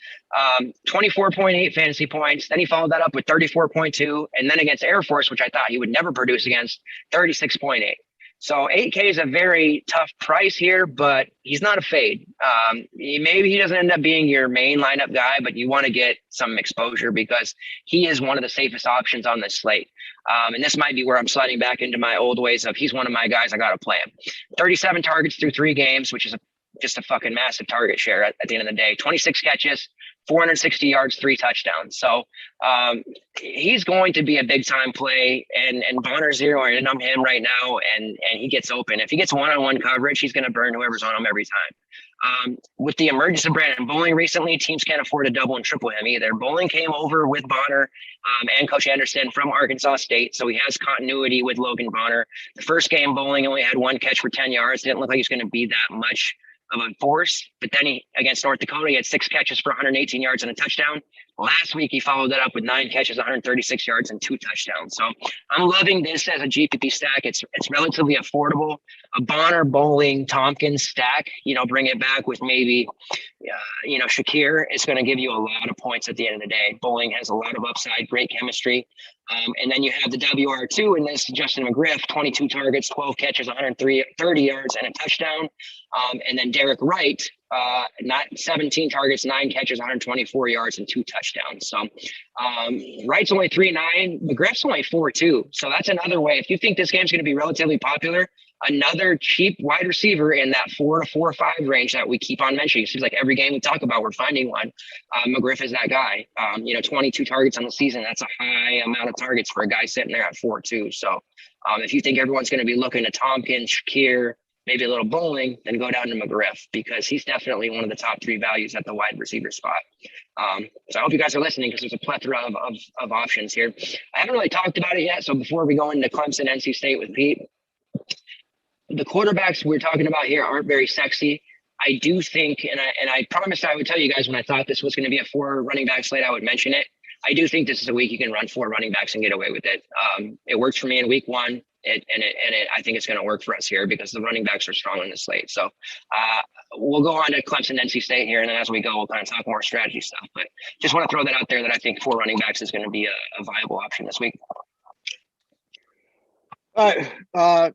24.8 fantasy points. Then he followed that up with 34.2, and then against Air Force, which I thought he would never produce against, 36.8. So 8K is a very tough price here, but he's not a fade. Maybe he doesn't end up being your main lineup guy, but you want to get some exposure because he is one of the safest options on this slate. And this might be where I'm sliding back into my old ways of he's one of my guys. I got to play him. 37 targets through 3 games, which is just a fucking massive target share at the end of the day. 26 catches, 460 yards, 3 touchdowns. So he's going to be a big time play, and Bonner's zeroing in on him right now, and he gets open. If he gets one-on-one coverage, he's going to burn whoever's on him every time. With the emergence of Brandon Bowling recently, teams can't afford to double and triple him either. Bowling came over with Bonner and Coach Anderson from Arkansas State, so he has continuity with Logan Bonner. The first game, Bowling only had 1 catch for 10 yards. Didn't look like he's going to be that much of a force, but then against North Dakota, he had 6 catches for 118 yards and a touchdown. Last week, he followed that up with 9 catches, 136 yards, and 2 touchdowns. So I'm loving this as a GPP stack. It's relatively affordable. A Bonner, Bowling, Tompkins stack, bring it back with maybe, Shakir. It's going to give you a lot of points at the end of the day. Bowling has a lot of upside, great chemistry. And then you have the WR2 in this, Justin McGriff, 22 targets, 12 catches, 130 yards, and a touchdown. And then Derek Wright, 17 targets, 9 catches, 124 yards, and 2 touchdowns. So Wright's only 3.9, McGriff's only 4.2. So that's another way. If you think this game's going to be relatively popular, another cheap wide receiver in that 4 to 4 or 5 range that we keep on mentioning. It seems like every game we talk about, we're finding one. McGriff is that guy. 22 targets on the season. That's a high amount of targets for a guy sitting there at 4.2. So if you think everyone's going to be looking at Tompkins, Shakir, maybe a little Bowling, then go down to McGriff, because he's definitely one of the top 3 values at the wide receiver spot. So I hope you guys are listening, because there's a plethora of options here. I haven't really talked about it yet. So before we go into Clemson, NC State with Pete, the quarterbacks we're talking about here aren't very sexy. I do think, and I promised I would tell you guys when I thought this was going to be a 4 running back slate, I would mention it. I do think this is a week you can run 4 running backs and get away with it. It worked for me in week 1. I think it's going to work for us here because the running backs are strong on the slate. So we'll go on to Clemson, NC State here, and then as we go, we'll kind of talk more strategy stuff. But just want to throw that out there that I think 4 running backs is going to be a viable option this week. All right.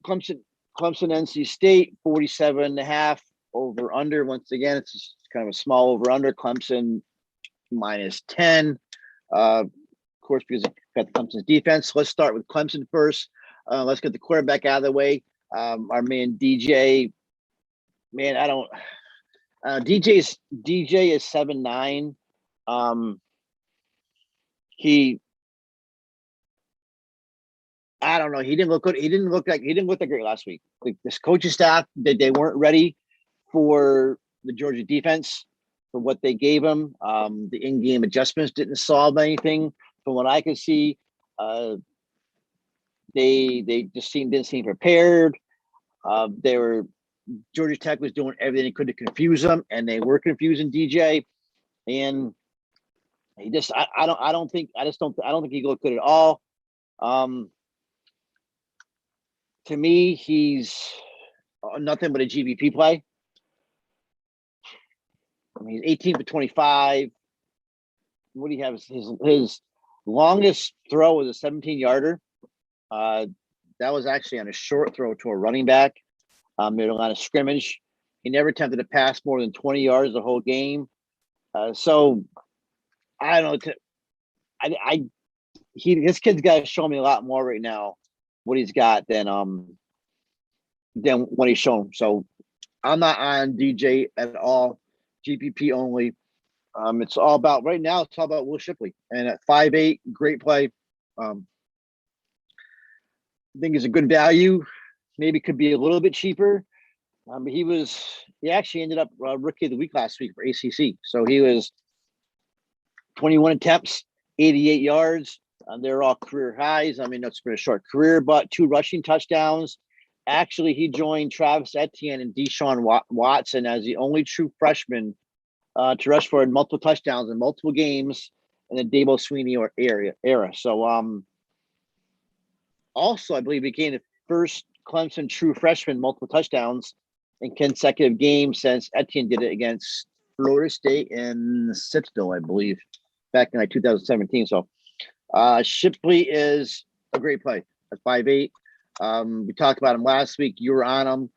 Clemson, NC State, 47.5 over under. Once again, it's just kind of a small over under. Clemson -10. Of course, because of Clemson's defense. Let's start with Clemson first. Let's get the quarterback out of the way. Our man DJ. Man, I don't. DJ is 7'9". I don't know. He didn't look good. He didn't look that great last week. Like this coaching staff, they weren't ready for the Georgia defense for what they gave him. The in-game adjustments didn't solve anything. From what I could see, they just didn't seem prepared. They were Georgia Tech was doing everything they could to confuse them, and they were confusing DJ. And he just, I don't think he looked good at all. To me, he's nothing but a GVP play. I mean, he's 18 for 25. What do you have? His longest throw was a 17-yarder. That was actually on a short throw to a running back. Made a lot of scrimmage. He never attempted to pass more than 20 yards the whole game. So I don't know. This kid's got to show me a lot more right now what he's got than what he's shown. So I'm not on DJ at all. GPP only. It's all about right now. It's all about Will Shipley, and at 5'8", great play. I think he's a good value. Maybe could be a little bit cheaper. He actually ended up rookie of the week last week for ACC. So he was 21 attempts, 88 yards. They're all career highs. I mean, that's been a short career, but 2 rushing touchdowns. Actually, he joined Travis Etienne and Deshaun Watson as the only true freshman to rush for multiple touchdowns in multiple games in the Dabo Swinney era. So, also, I believe he became the first Clemson true freshman multiple touchdowns in consecutive games since Etienne did it against Florida State and Citadel, I believe, back in 2017. So, Shipley is a great play at 5'8". We talked about him last week. You were on him.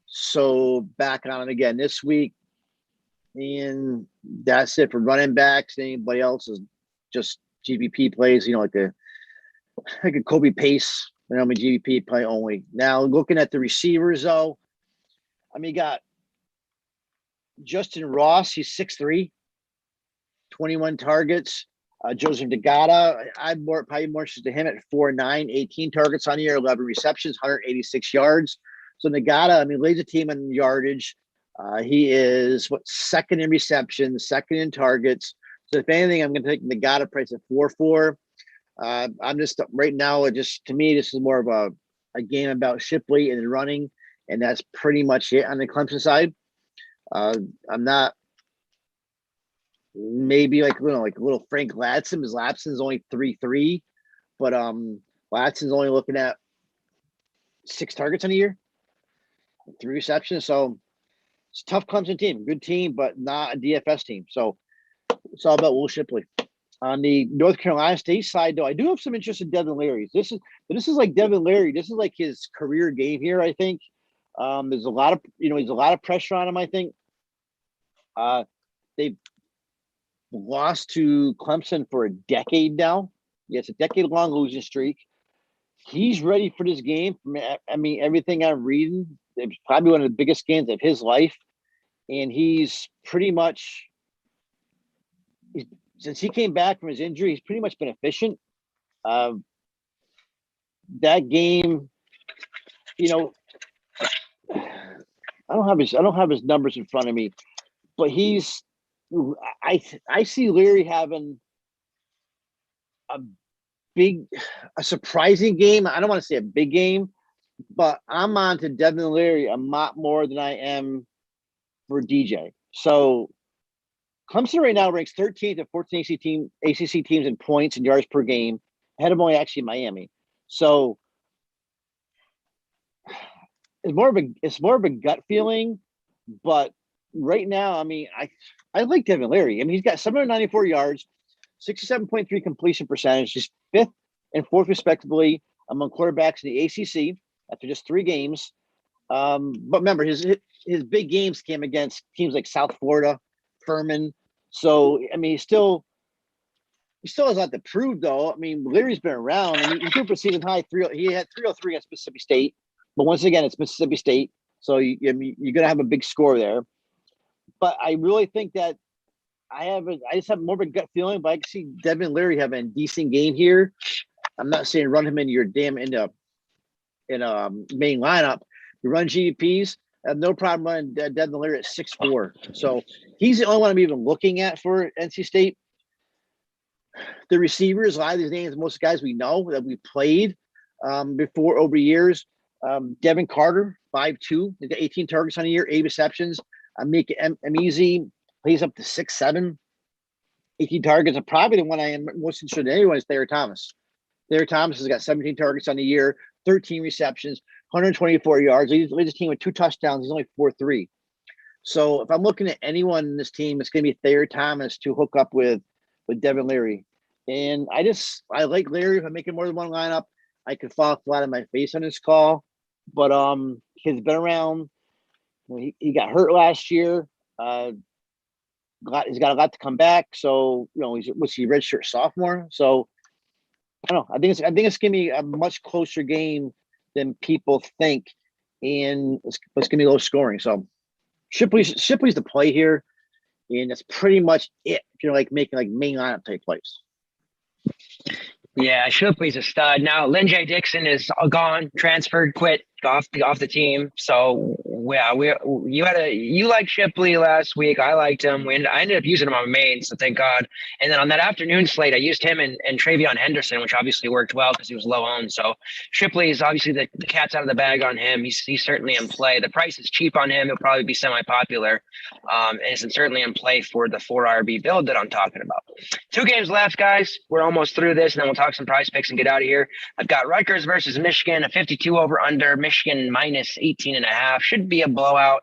So back on him again this week. And that's it for running backs. Anybody else is just GVP plays, like a Kobe Pace, GVP play only. Now looking at the receivers though, you got Justin Ross, he's 6'3", 21 targets. Joseph Degata, I'm probably more interested in him at 4'9", 18 targets on the year, 11 receptions, 186 yards. So Degata, leads the team in yardage. He is second in receptions, second in targets. So if anything, I'm going to take Degata price at 4.4. I'm just right now. To me, this is more of a game about Shipley and running, and that's pretty much it on the Clemson side. I'm not. Maybe like a little Frank Ladson, because Ladson's only 3.3, but Ladson's only looking at 6 targets in a year, 3 receptions. So it's a tough Clemson team, good team, but not a DFS team. So it's all about Will Shipley. On the North Carolina State side, though, I do have some interest in Devin Leary. This is like Devin Leary. This is like his career game here. I think there's a lot of pressure on him. I think they've lost to Clemson for a decade now. Yeah, it's a decade-long losing streak. He's ready for this game. Everything I'm reading, it's probably one of the biggest games of his life. And he's pretty much, since he came back from his injury, he's pretty much been efficient. That game, I don't have his numbers in front of me, but I see Leary having a surprising game. I don't want to say a big game, but I'm on to Devin Leary a lot more than I am for DJ. So Clemson right now ranks 13th of 14 ACC teams in points and yards per game, ahead of only actually Miami. So it's more of a gut feeling, but right now, I like Devin Leary. He's got 794 yards, 67.3 completion percentage, just 5th and 4th respectively among quarterbacks in the ACC after just 3 games. But remember, his big games came against teams like South Florida, Furman. So he still has a lot to prove, though. Leary's been around. He threw for season high 3. He had 303 against Mississippi State, but once again, it's Mississippi State, so you're going to have a big score there. But I really think that I just have more of a gut feeling, but I can see Devin Leary having a decent game here. I'm not saying run him into your in a main lineup. You run GPPs, I have no problem running Devin Leary at 6'4". So he's the only one I'm even looking at for NC State. The receivers, a lot of these names, most guys we know that we played before over years. Devin Carter, 5'2", he's got 18 targets on the year, 8 receptions. I'm easy, plays up to 6'7", 18 targets. And probably the one I am most interested in anyone is Thayer Thomas. Thayer Thomas has got 17 targets on the year, 13 receptions, 124 yards. Leads the team with 2 touchdowns. He's only 4'3". So if I'm looking at anyone in this team, it's going to be Thayer Thomas to hook up with Devin Leary. And I like Leary. If I'm making more than one lineup, I could fall flat on my face on this call. But he's been around. He got hurt last year. He's got a lot to come back. So was he redshirt sophomore? So I don't know. I think it's gonna be a much closer game than people think, and it's gonna be low scoring. So Shipley's the play here, and that's pretty much it. If you're making main lineup type plays. Yeah, Shipley's a stud. Now, Lynn J. Dixon is gone, transferred, quit off the team. So yeah, you liked Shipley last week. I liked him. I ended up using him on main, so thank God. And then on that afternoon slate, I used him and Travion Henderson, which obviously worked well because he was low owned. So Shipley is obviously the cat's out of the bag on him. He's certainly in play. The price is cheap on him. He'll probably be semi-popular. And it's certainly in play for the 4 RB build that I'm talking about. 2 games left, guys. We're almost through this, and then we'll talk some prize picks and get out of here. I've got Rutgers versus Michigan, a 52 over under. Michigan minus 18.5. Should be a blowout.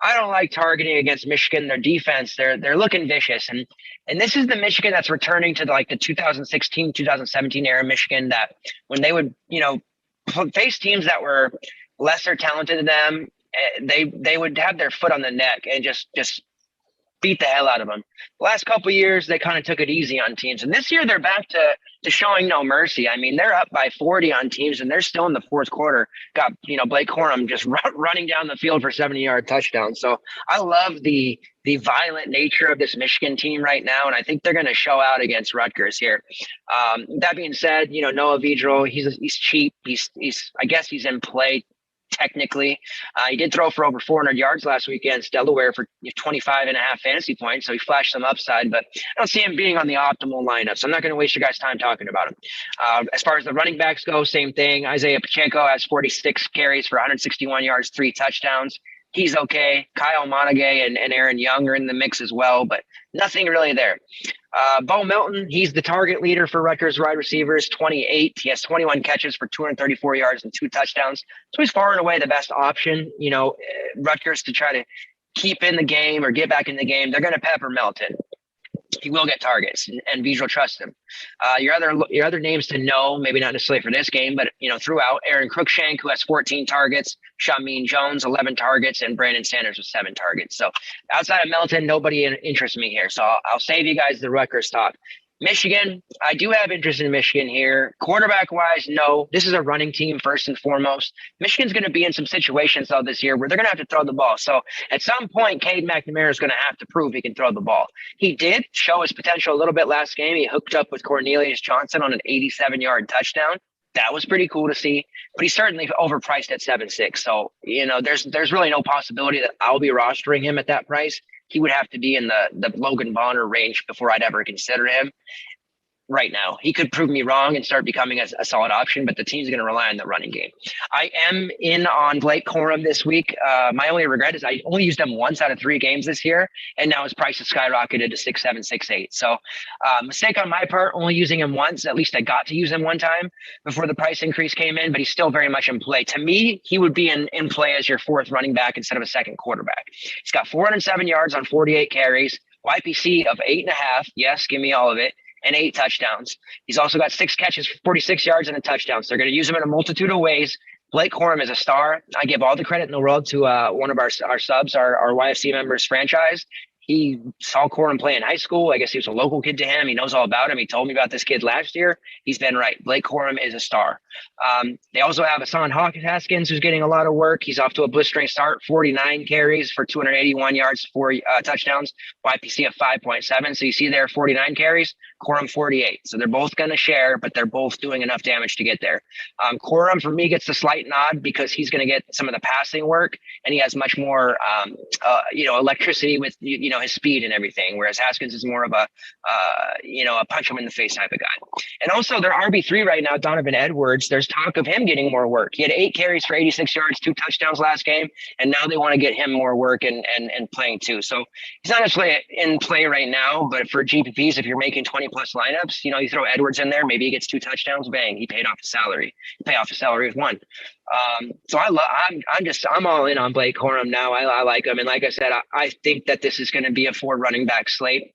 I don't like targeting against Michigan. Their defense, they're looking vicious. And this is the Michigan that's returning to the 2016, 2017 era Michigan, that when they would, face teams that were lesser talented than them, they would have their foot on the neck and just beat the hell out of them. The last couple of years, they kind of took it easy on teams. And this year, they're back to showing no mercy. I mean, they're up by 40 on teams, and they're still in the fourth quarter. Got, Blake Corum just running down the field for 70-yard touchdown. So I love the violent nature of this Michigan team right now, and I think they're going to show out against Rutgers here. That being said, Noah Vedral, he's cheap. I guess he's in play. Technically, he did throw for over 400 yards last week against Delaware for 25.5 fantasy points. So he flashed some upside, but I don't see him being on the optimal lineup. So I'm not going to waste your guys' time talking about him. As far as the running backs go, same thing. Isaiah Pacheco has 46 carries for 161 yards, 3 touchdowns. He's okay. Kyle Monaghay and Aaron Young are in the mix as well, but nothing really there. Bo Milton, he's the target leader for Rutgers wide receivers, 28. He has 21 catches for 234 yards and 2 touchdowns. So he's far and away the best option. Rutgers to try to keep in the game or get back in the game. They're going to pepper Milton. He will get targets, and Vedral trusts him. Your other names to know, maybe not necessarily for this game, but throughout, Aaron Cruikshank, who has 14 targets, Shamin Jones, 11 targets, and Brandon Sanders with 7 targets. So outside of Melton, nobody interests me here. So I'll save you guys the Rutgers talk. Michigan, I do have interest in Michigan here. Quarterback-wise, no. This is a running team first and foremost. Michigan's going to be in some situations, though, this year where they're going to have to throw the ball. So at some point, Cade McNamara is going to have to prove he can throw the ball. He did show his potential a little bit last game. He hooked up with Cornelius Johnson on an 87-yard touchdown. That was pretty cool to see, but he's certainly overpriced at 7.6. So, there's really no possibility that I'll be rostering him at that price. He would have to be in the Logan Bonner range before I'd ever consider him. Right now, he could prove me wrong and start becoming a solid option, but the team's going to rely on the running game. I am in on Blake Corum this week. My only regret is I only used him once out of 3 games this year, and now his price has skyrocketed to 6.7, 6.8. So mistake on my part, only using him once. At least I got to use him one time before the price increase came in, but he's still very much in play. To me, he would be in play as your 4th running back instead of a 2nd quarterback. He's got 407 yards on 48 carries, YPC of 8.5. Yes, give me all of it. And 8 touchdowns. He's also got 6 catches for 46 yards and a touchdown. So they're going to use him in a multitude of ways. Blake Corum is a star. I give all the credit in the world to one of our subs, our YFC members franchise. He saw Corum play in high school. I guess he was a local kid to him. He knows all about him. He told me about this kid last year. He's been right. Blake Corum is a star. They also have Hassan Haskins, who's getting a lot of work. He's off to a blistering start, 49 carries for 281 yards, 4 touchdowns, YPC of 5.7. So you see there, 49 carries. Corum 48. So they're both going to share, but they're both doing enough damage to get there. Corum for me gets the slight nod because he's going to get some of the passing work, and he has much more, electricity with, his speed and everything. Whereas Haskins is more of a punch him in the face type of guy. And also their RB3 right now, Donovan Edwards, there's talk of him getting more work. He had 8 carries for 86 yards, 2 touchdowns last game. And now they want to get him more work and playing too. So he's not necessarily in play right now, but for GPPs, if you're making 20 plus lineups, you throw Edwards in there, maybe he gets 2 touchdowns, bang, he paid off the salary. Pay off the salary of 1. So I'm all in on Blake Corum now. I like him. And like I said, I think that this is going to be a 4 running back slate.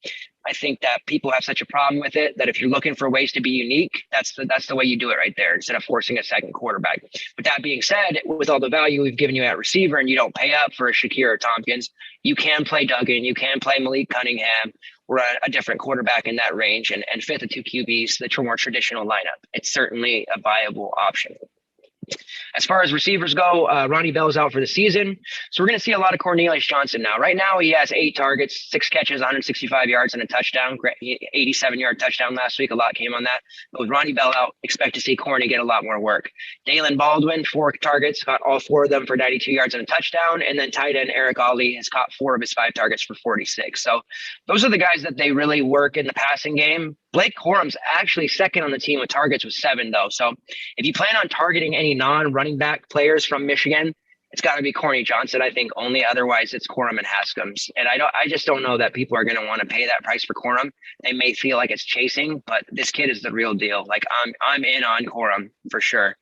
I think that people have such a problem with it that if you're looking for ways to be unique, that's the way you do it right there instead of forcing a second quarterback. With that being said, with all the value we've given you at receiver and you don't pay up for a Shakir or Tompkins, you can play Duggan, you can play Malik Cunningham or a different quarterback in that range and fit the 2 QBs, the more traditional lineup. It's certainly a viable option. As far as receivers go, Ronnie Bell's out for the season. So we're going to see a lot of Cornelius Johnson now. Right now, he has 8 targets, 6 catches, 165 yards, and a touchdown. 87-yard touchdown last week. A lot came on that. But with Ronnie Bell out, expect to see Corny get a lot more work. Dalen Baldwin, 4 targets, got all 4 of them for 92 yards and a touchdown. And then tight end Eric Ollie has caught 4 of his 5 targets for 46. So those are the guys that they really work in the passing game. Blake Corum's actually second on the team with targets with 7, though. So if you plan on targeting any non-running back players from Michigan, it's got to be Corny Johnson, I think, only. Otherwise, it's Corum and Haskins. And I just don't know that people are going to want to pay that price for Corum. They may feel like it's chasing, but this kid is the real deal. Like I'm in on Corum for sure.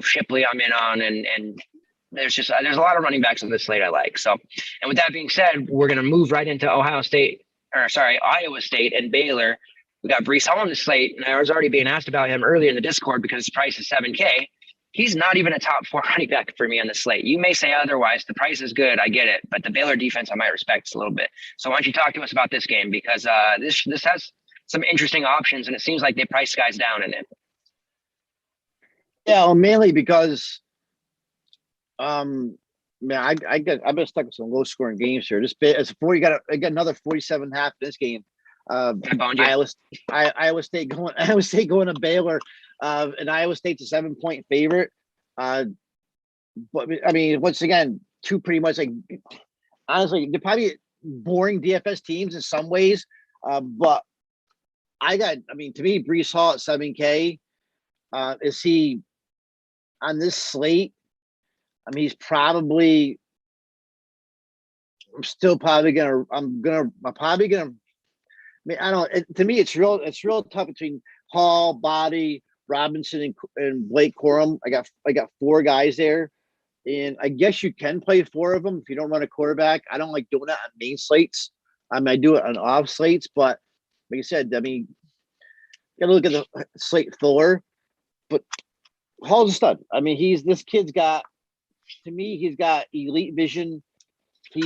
Shipley I'm in on, and there's a lot of running backs on this slate I like. So, and with that being said, we're going to move right into Iowa State and Baylor. We got Breece Hall on the slate, and I was already being asked about him earlier in the Discord because his price is $7K. He's not even a top 4 running back for me on the slate. You may say otherwise. The price is good. I get it. But the Baylor defense I might respect a little bit. So why don't you talk to us about this game? Because this has some interesting options, and it seems like they price guys down in it. Yeah, well, mainly because I've been stuck with some low scoring games here. I got another 47.5 this game. Iowa State going to Baylor, and Iowa State's a 7-point favorite. But I mean, once again, 2 pretty much honestly, they're probably boring DFS teams in some ways. But to me, Breece Hall at 7K, is he on this slate? I mean, he's probably. I'm probably gonna. I don't. To me, it's real tough between Hall, Body, Robinson, and Blake Corum. I got 4 guys there, and I guess you can play 4 of them if you don't run a quarterback. I don't like doing that on main slates. I do it on off slates, but like I said, I mean, you gotta look at the slate fuller. But Hall's a stud. I mean, he's got elite vision. He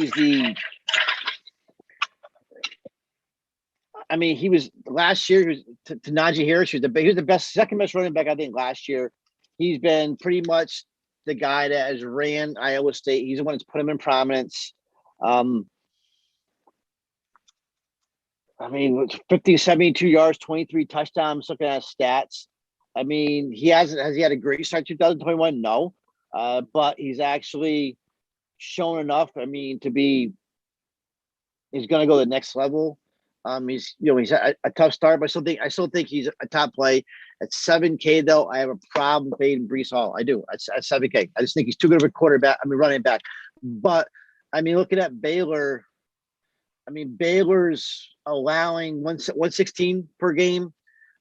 was last year. He was to Najee Harris. He was the best, second best running back I think last year. He's been pretty much the guy that has ran Iowa State. He's the one that's put him in prominence. 50, 72 yards, 23 touchdowns. Looking at his stats. I mean, has he had a great start 2021? No, but he's actually shown enough. I mean, he's going to go to the next level. He's a tough start, but I still think he's a top play at 7K. Though I have a problem fading Breece Hall. I do at 7K. I just think he's too good of a quarterback. Running back. But looking at Baylor. Baylor's allowing 116 per game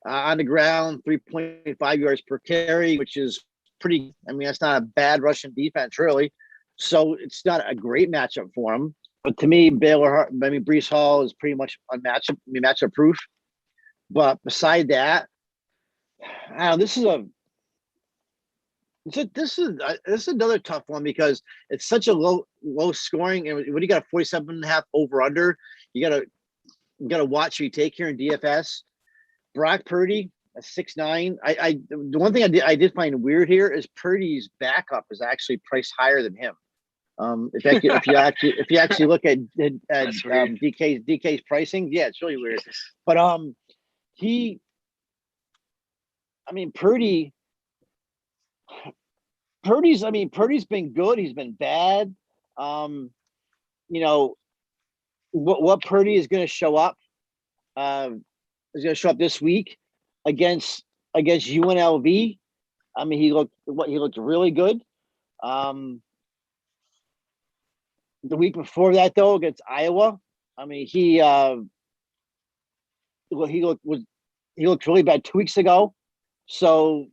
on the ground, 3.5 yards per carry, which is pretty. That's not a bad Russian defense, really. So it's not a great matchup for him. But to me, Breece Hall is pretty much matchup proof. But beside that, this is another tough one because it's such a low scoring. And when you got a 47.5 over under, you gotta watch who you take here in DFS. Brock Purdy, a 6'9". The one thing I did find weird here is Purdy's backup is actually priced higher than him. If you actually look at DK's pricing, yeah, it's really weird. But Purdy's been good. He's been bad. What Purdy is going to show up this week against UNLV. I mean, he looked really good. The week before that, though, against Iowa, I mean, he looked really bad 2 weeks ago. So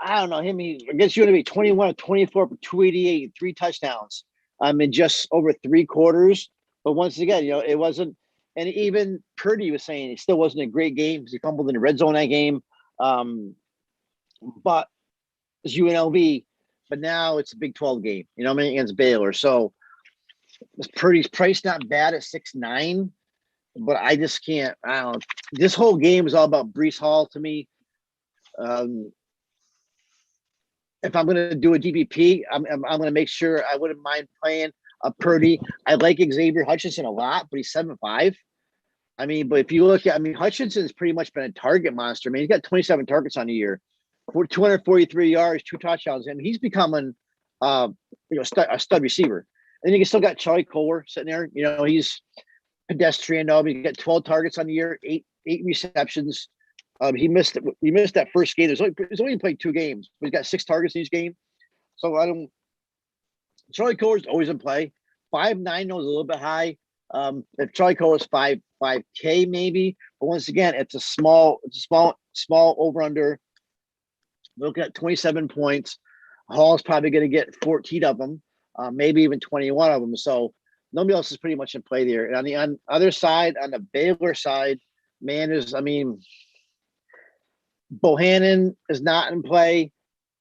I don't know him. Against UNLV, 21 of 24 for 288, 3 touchdowns. In just over 3 quarters. But once again, it wasn't. And even Purdy was saying it still wasn't a great game because he fumbled in the red zone that game. But it's UNLV. But now it's a Big 12 game, against Baylor. So Purdy's price not bad at 6'9", but I just can't. I don't know. This whole game is all about Breece Hall to me. If I'm going to do a DBP, I'm going to make sure I wouldn't mind playing a Purdy. I like Xavier Hutchinson a lot, but he's 7'5". I mean, but if you look at, Hutchinson's pretty much been a target monster. He's got 27 targets on the year. 243 yards, 2 touchdowns, and he's becoming a stud receiver. And then you still got Charlie Kohler sitting there. He's pedestrian though. He got 12 targets on the year, 8 receptions. He missed that first game. He's only played 2 games, but he's got 6 targets in each game. So Charlie Kohler's always in play. 5'9" though is a little bit high. If Charlie Kohler's 5K maybe, but once again, it's a small over under. Looking at 27 points. Hall's probably going to get 14 of them, maybe even 21 of them. So nobody else is pretty much in play there. And on the other side, on the Baylor side, Bohannon is not in play.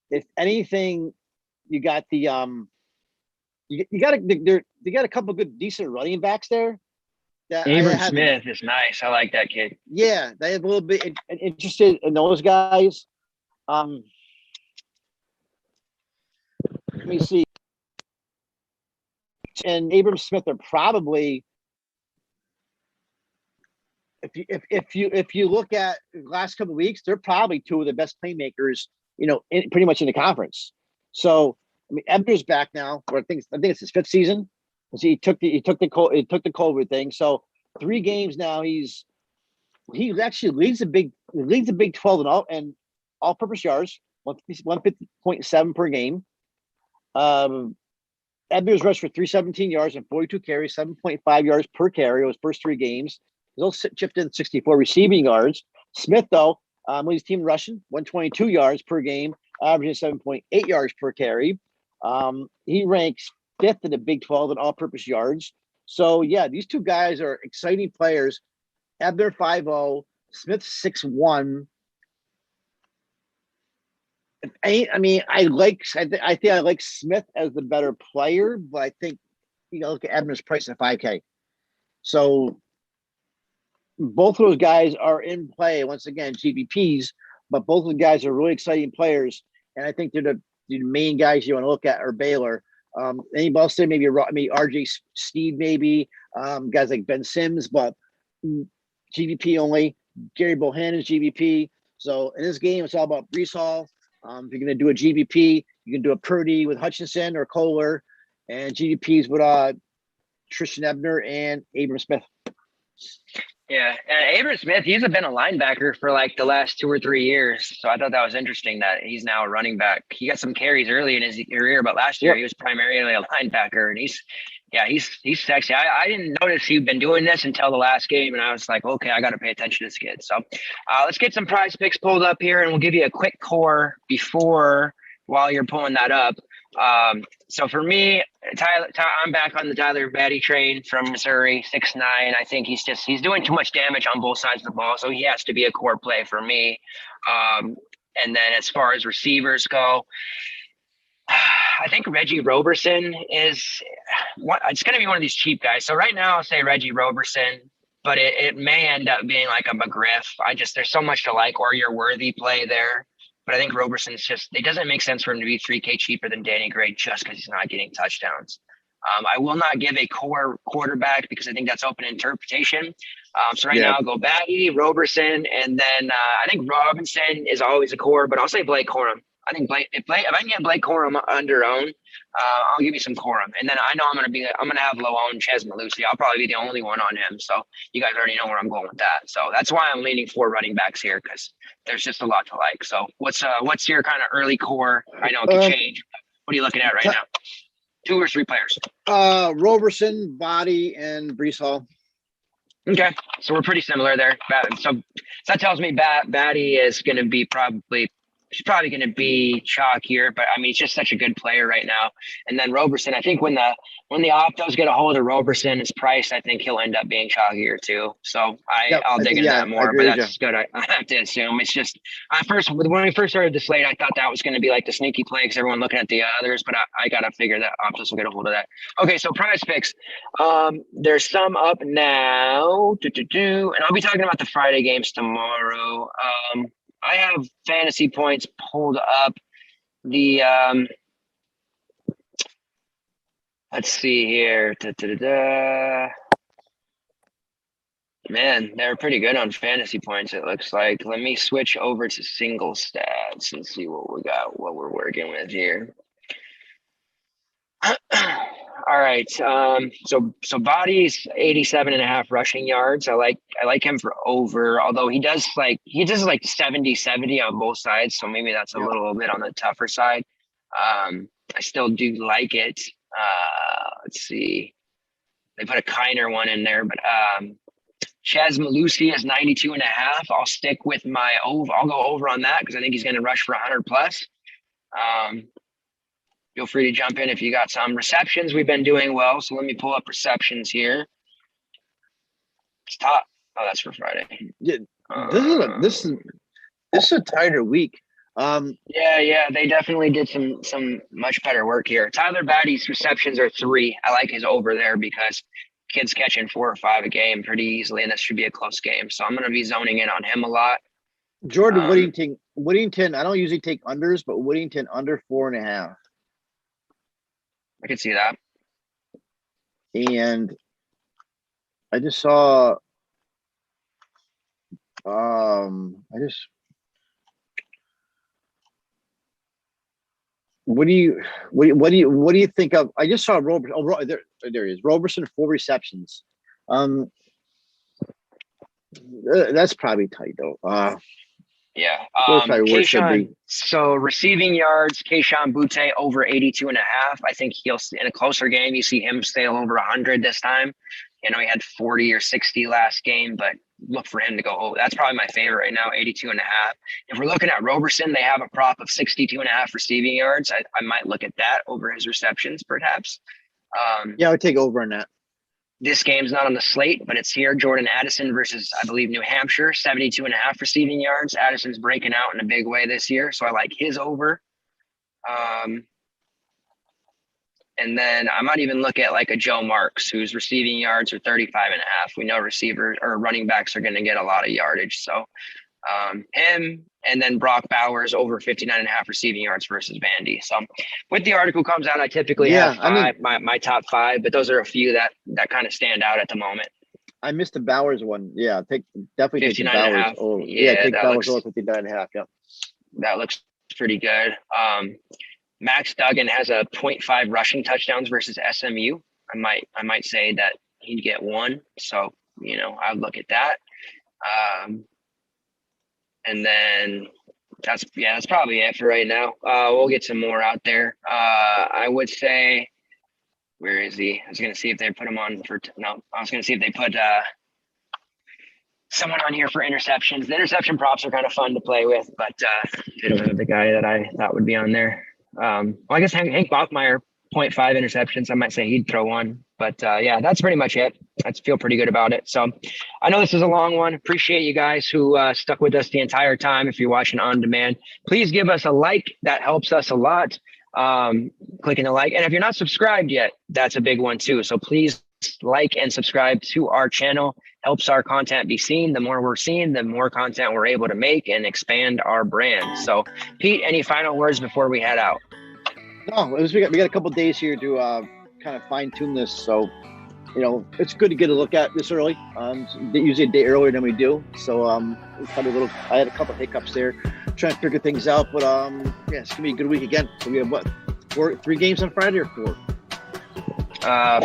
If anything, you got the you got a couple good decent running backs there. Abram Smith is nice. I like that kid. Yeah, they have a little bit interested in those guys. Let me see. And Abram Smith are probably, if you look at the last couple of weeks, they're probably 2 of the best playmakers, pretty much in the conference. So Ebner's back now. I think it's his 5th season. He took the COVID thing. So 3 games now. He actually leads the Big 12 and all-purpose yards, 150.7 per game. Ebner's rushed for 317 yards and 42 carries, 7.5 yards per carry. It was first 3 games. He's also chipped in 64 receiving yards. Smith, though, leads team rushing, 122 yards per game, averaging 7.8 yards per carry. He ranks 5th in the Big 12 in all-purpose yards. So, yeah, these 2 guys are exciting players. Ebner 5'0", Smith 6'1". I think I like Smith as the better player, but I think you look at Ebner's price at 5K. So both of those guys are in play once again, GBPs, but both of the guys are really exciting players, and I think they're the main guys you want to look at are Baylor. Anybody else say maybe RJ Steed, maybe guys like Ben Sims, but GBP only. Gary Bohannon's GBP. So in this game, it's all about Breece Hall. If you're going to do a GBP, you can do a Purdy with Hutchinson or Kohler, and GBPs with Tristan Ebner and Abram Smith. Yeah, and Abram Smith, he's been a linebacker for like the last 2 or 3 years. So I thought that was interesting that he's now a running back. He got some carries early in his career, but last year he was primarily a linebacker, and he's sexy. I didn't notice he'd been doing this until the last game, and I was like, okay, I got to pay attention to this kid. So let's get some prize picks pulled up here, and we'll give you a quick core while you're pulling that up. So for me, I'm back on the Tyler Batty train from Missouri, 6'9". I think he's doing too much damage on both sides of the ball, so he has to be a core play for me. And then as far as receivers go, I think Reggie Roberson it's going to be one of these cheap guys. So right now I'll say Reggie Roberson, but it may end up being like a McGriff. There's so much to like, or your worthy play there. But I think Roberson's it doesn't make sense for him to be 3K cheaper than Danny Gray just because he's not getting touchdowns. I will not give a core quarterback because I think that's open interpretation. So now I'll go Batty, Roberson, and then I think Robinson is always a core, but I'll say Blake Corum. I think if I can get Blake Corum under own, I'll give you some Corum. And then I know I'm gonna have low own Chez Malusi. I'll probably be the only one on him. So you guys already know where I'm going with that. So that's why I'm leaning for running backs here because there's just a lot to like. So what's your kind of early core? I know it can change. What are you looking at right now? 2 or 3 players. Roberson, Body, and Brees Hall. Okay, so we're pretty similar there. So that tells me Batty is going to be she's probably going to be chalkier, but I mean, he's just such a good player right now. And then Roberson, I think when the Optos get a hold of Roberson, his price, I think he'll end up being chalkier too. So I'll dig into that more, but that's good. I have to assume it's just when we first started the slate, I thought that was going to be like the sneaky play because everyone looking at the others, but I got to figure that Optos will get a hold of that. Okay, so prize picks. There's some up now, and I'll be talking about the Friday games tomorrow. I have fantasy points pulled up. The let's see here. Man, they're pretty good on fantasy points, it looks like. Let me switch over to single stats and see what we got, what we're working with here. All right. So Body's 87.5 rushing yards. I like him for over, although he does like 70 on both sides. So maybe that's a little bit on the tougher side. I still do like it. Let's see. They put a Kiner one in there, but Chez Malusi is 92.5. I'll stick with my over. I'll go over on that because I think he's going to rush for 100 plus. Feel free to jump in if you got some receptions. We've been doing well, so let me pull up receptions here. It's top. Oh, that's for Friday. Yeah, this is a tighter week. Yeah, they definitely did some much better work here. Tyler Batty's receptions are 3. I like his over there because kid's catching 4 or 5 a game pretty easily, and this should be a close game. So I'm going to be zoning in on him a lot. Jordan Whittington. I don't usually take unders, but Whittington under 4.5. I can see that. And I just saw what do you think of? I just saw Roberson. Oh, there he is. Roberson, 4 receptions. That's probably tight though. Yeah. Kayshawn, so receiving yards, Kayshawn Butte over 82.5. I think he'll in a closer game. You see him sail over 100 this time. You know, he had 40 or 60 last game, but look for him to go. Oh, that's probably my favorite right now, 82.5. If we're looking at Roberson, they have a prop of 62.5 receiving yards. I might look at that over his receptions, perhaps. I would take over on that. This game's not on the slate, but it's here. Jordan Addison versus, I believe, New Hampshire, 72.5 receiving yards. Addison's breaking out in a big way this year, so I like his over. And then I might even look at like a Joe Marks, whose receiving yards are 35.5. We know receivers or running backs are going to get a lot of yardage. So him, and then Brock Bowers over 59.5 receiving yards versus Vandy. So when the article comes out, I typically have my top 5, but those are a few that kind of stand out at the moment. I missed the Bowers one. Yeah, definitely take the Bowers over. Take Bowers over 59.5. Yeah, that looks pretty good. Max Duggan has a 0.5 rushing touchdowns versus SMU. I might say that he'd get 1. So, you know, I'd look at that. And then that's probably it for right now. We'll get some more out there. I would say, where is he? I was going to see if they put him on for, no, I was going to see if they put someone on here for interceptions. The interception props are kind of fun to play with, but they don't have the guy that I thought would be on there. Well, I guess Hank Bachmeier, 0.5 interceptions. I might say he'd throw 1, but that's pretty much it. I feel pretty good about it. So I know this is a long one. Appreciate you guys who stuck with us the entire time. If you're watching on demand, please give us a like. That helps us a lot. Clicking the like. And if you're not subscribed yet, that's a big one too. So please like and subscribe to our channel. helps our content be seen. The more we're seen, the more content we're able to make and expand our brand. So Pete, any final words before we head out? No, we got a couple of days here to kind of fine tune this. So, it's good to get a look at this early. Usually a day earlier than we do. So probably I had a couple of hiccups there trying to figure things out, but it's gonna be a good week again. So we have 3 games on Friday or 4? 4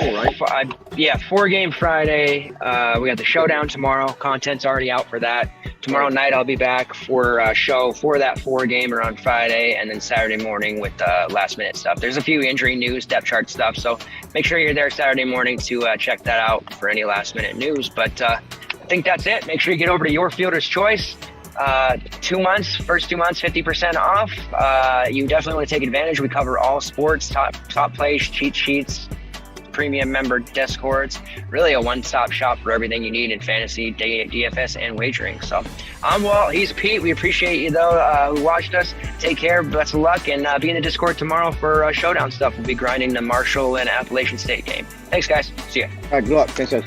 4-game Friday. We got the showdown tomorrow. Content's already out for that. Tomorrow night I'll be back for a show for that 4-gamer on Friday, and then Saturday morning with last minute stuff. There's a few injury news, depth chart stuff, so make sure you're there Saturday morning to check that out for any last minute news. But I think that's it. Make sure you get over to Your Fielder's Choice. 2 months, first 2 months, 50% off. You definitely want to take advantage. We cover all sports, top plays, cheat sheets, premium member discords, really a one-stop shop for everything you need in fantasy, DFS, and wagering. So I'm Walt, he's Pete. We appreciate you though who watched us. Take care, best of luck, and be in the Discord tomorrow for showdown stuff. We'll be grinding the Marshall and Appalachian State game. Thanks guys, see ya. All right, good luck. Thanks guys.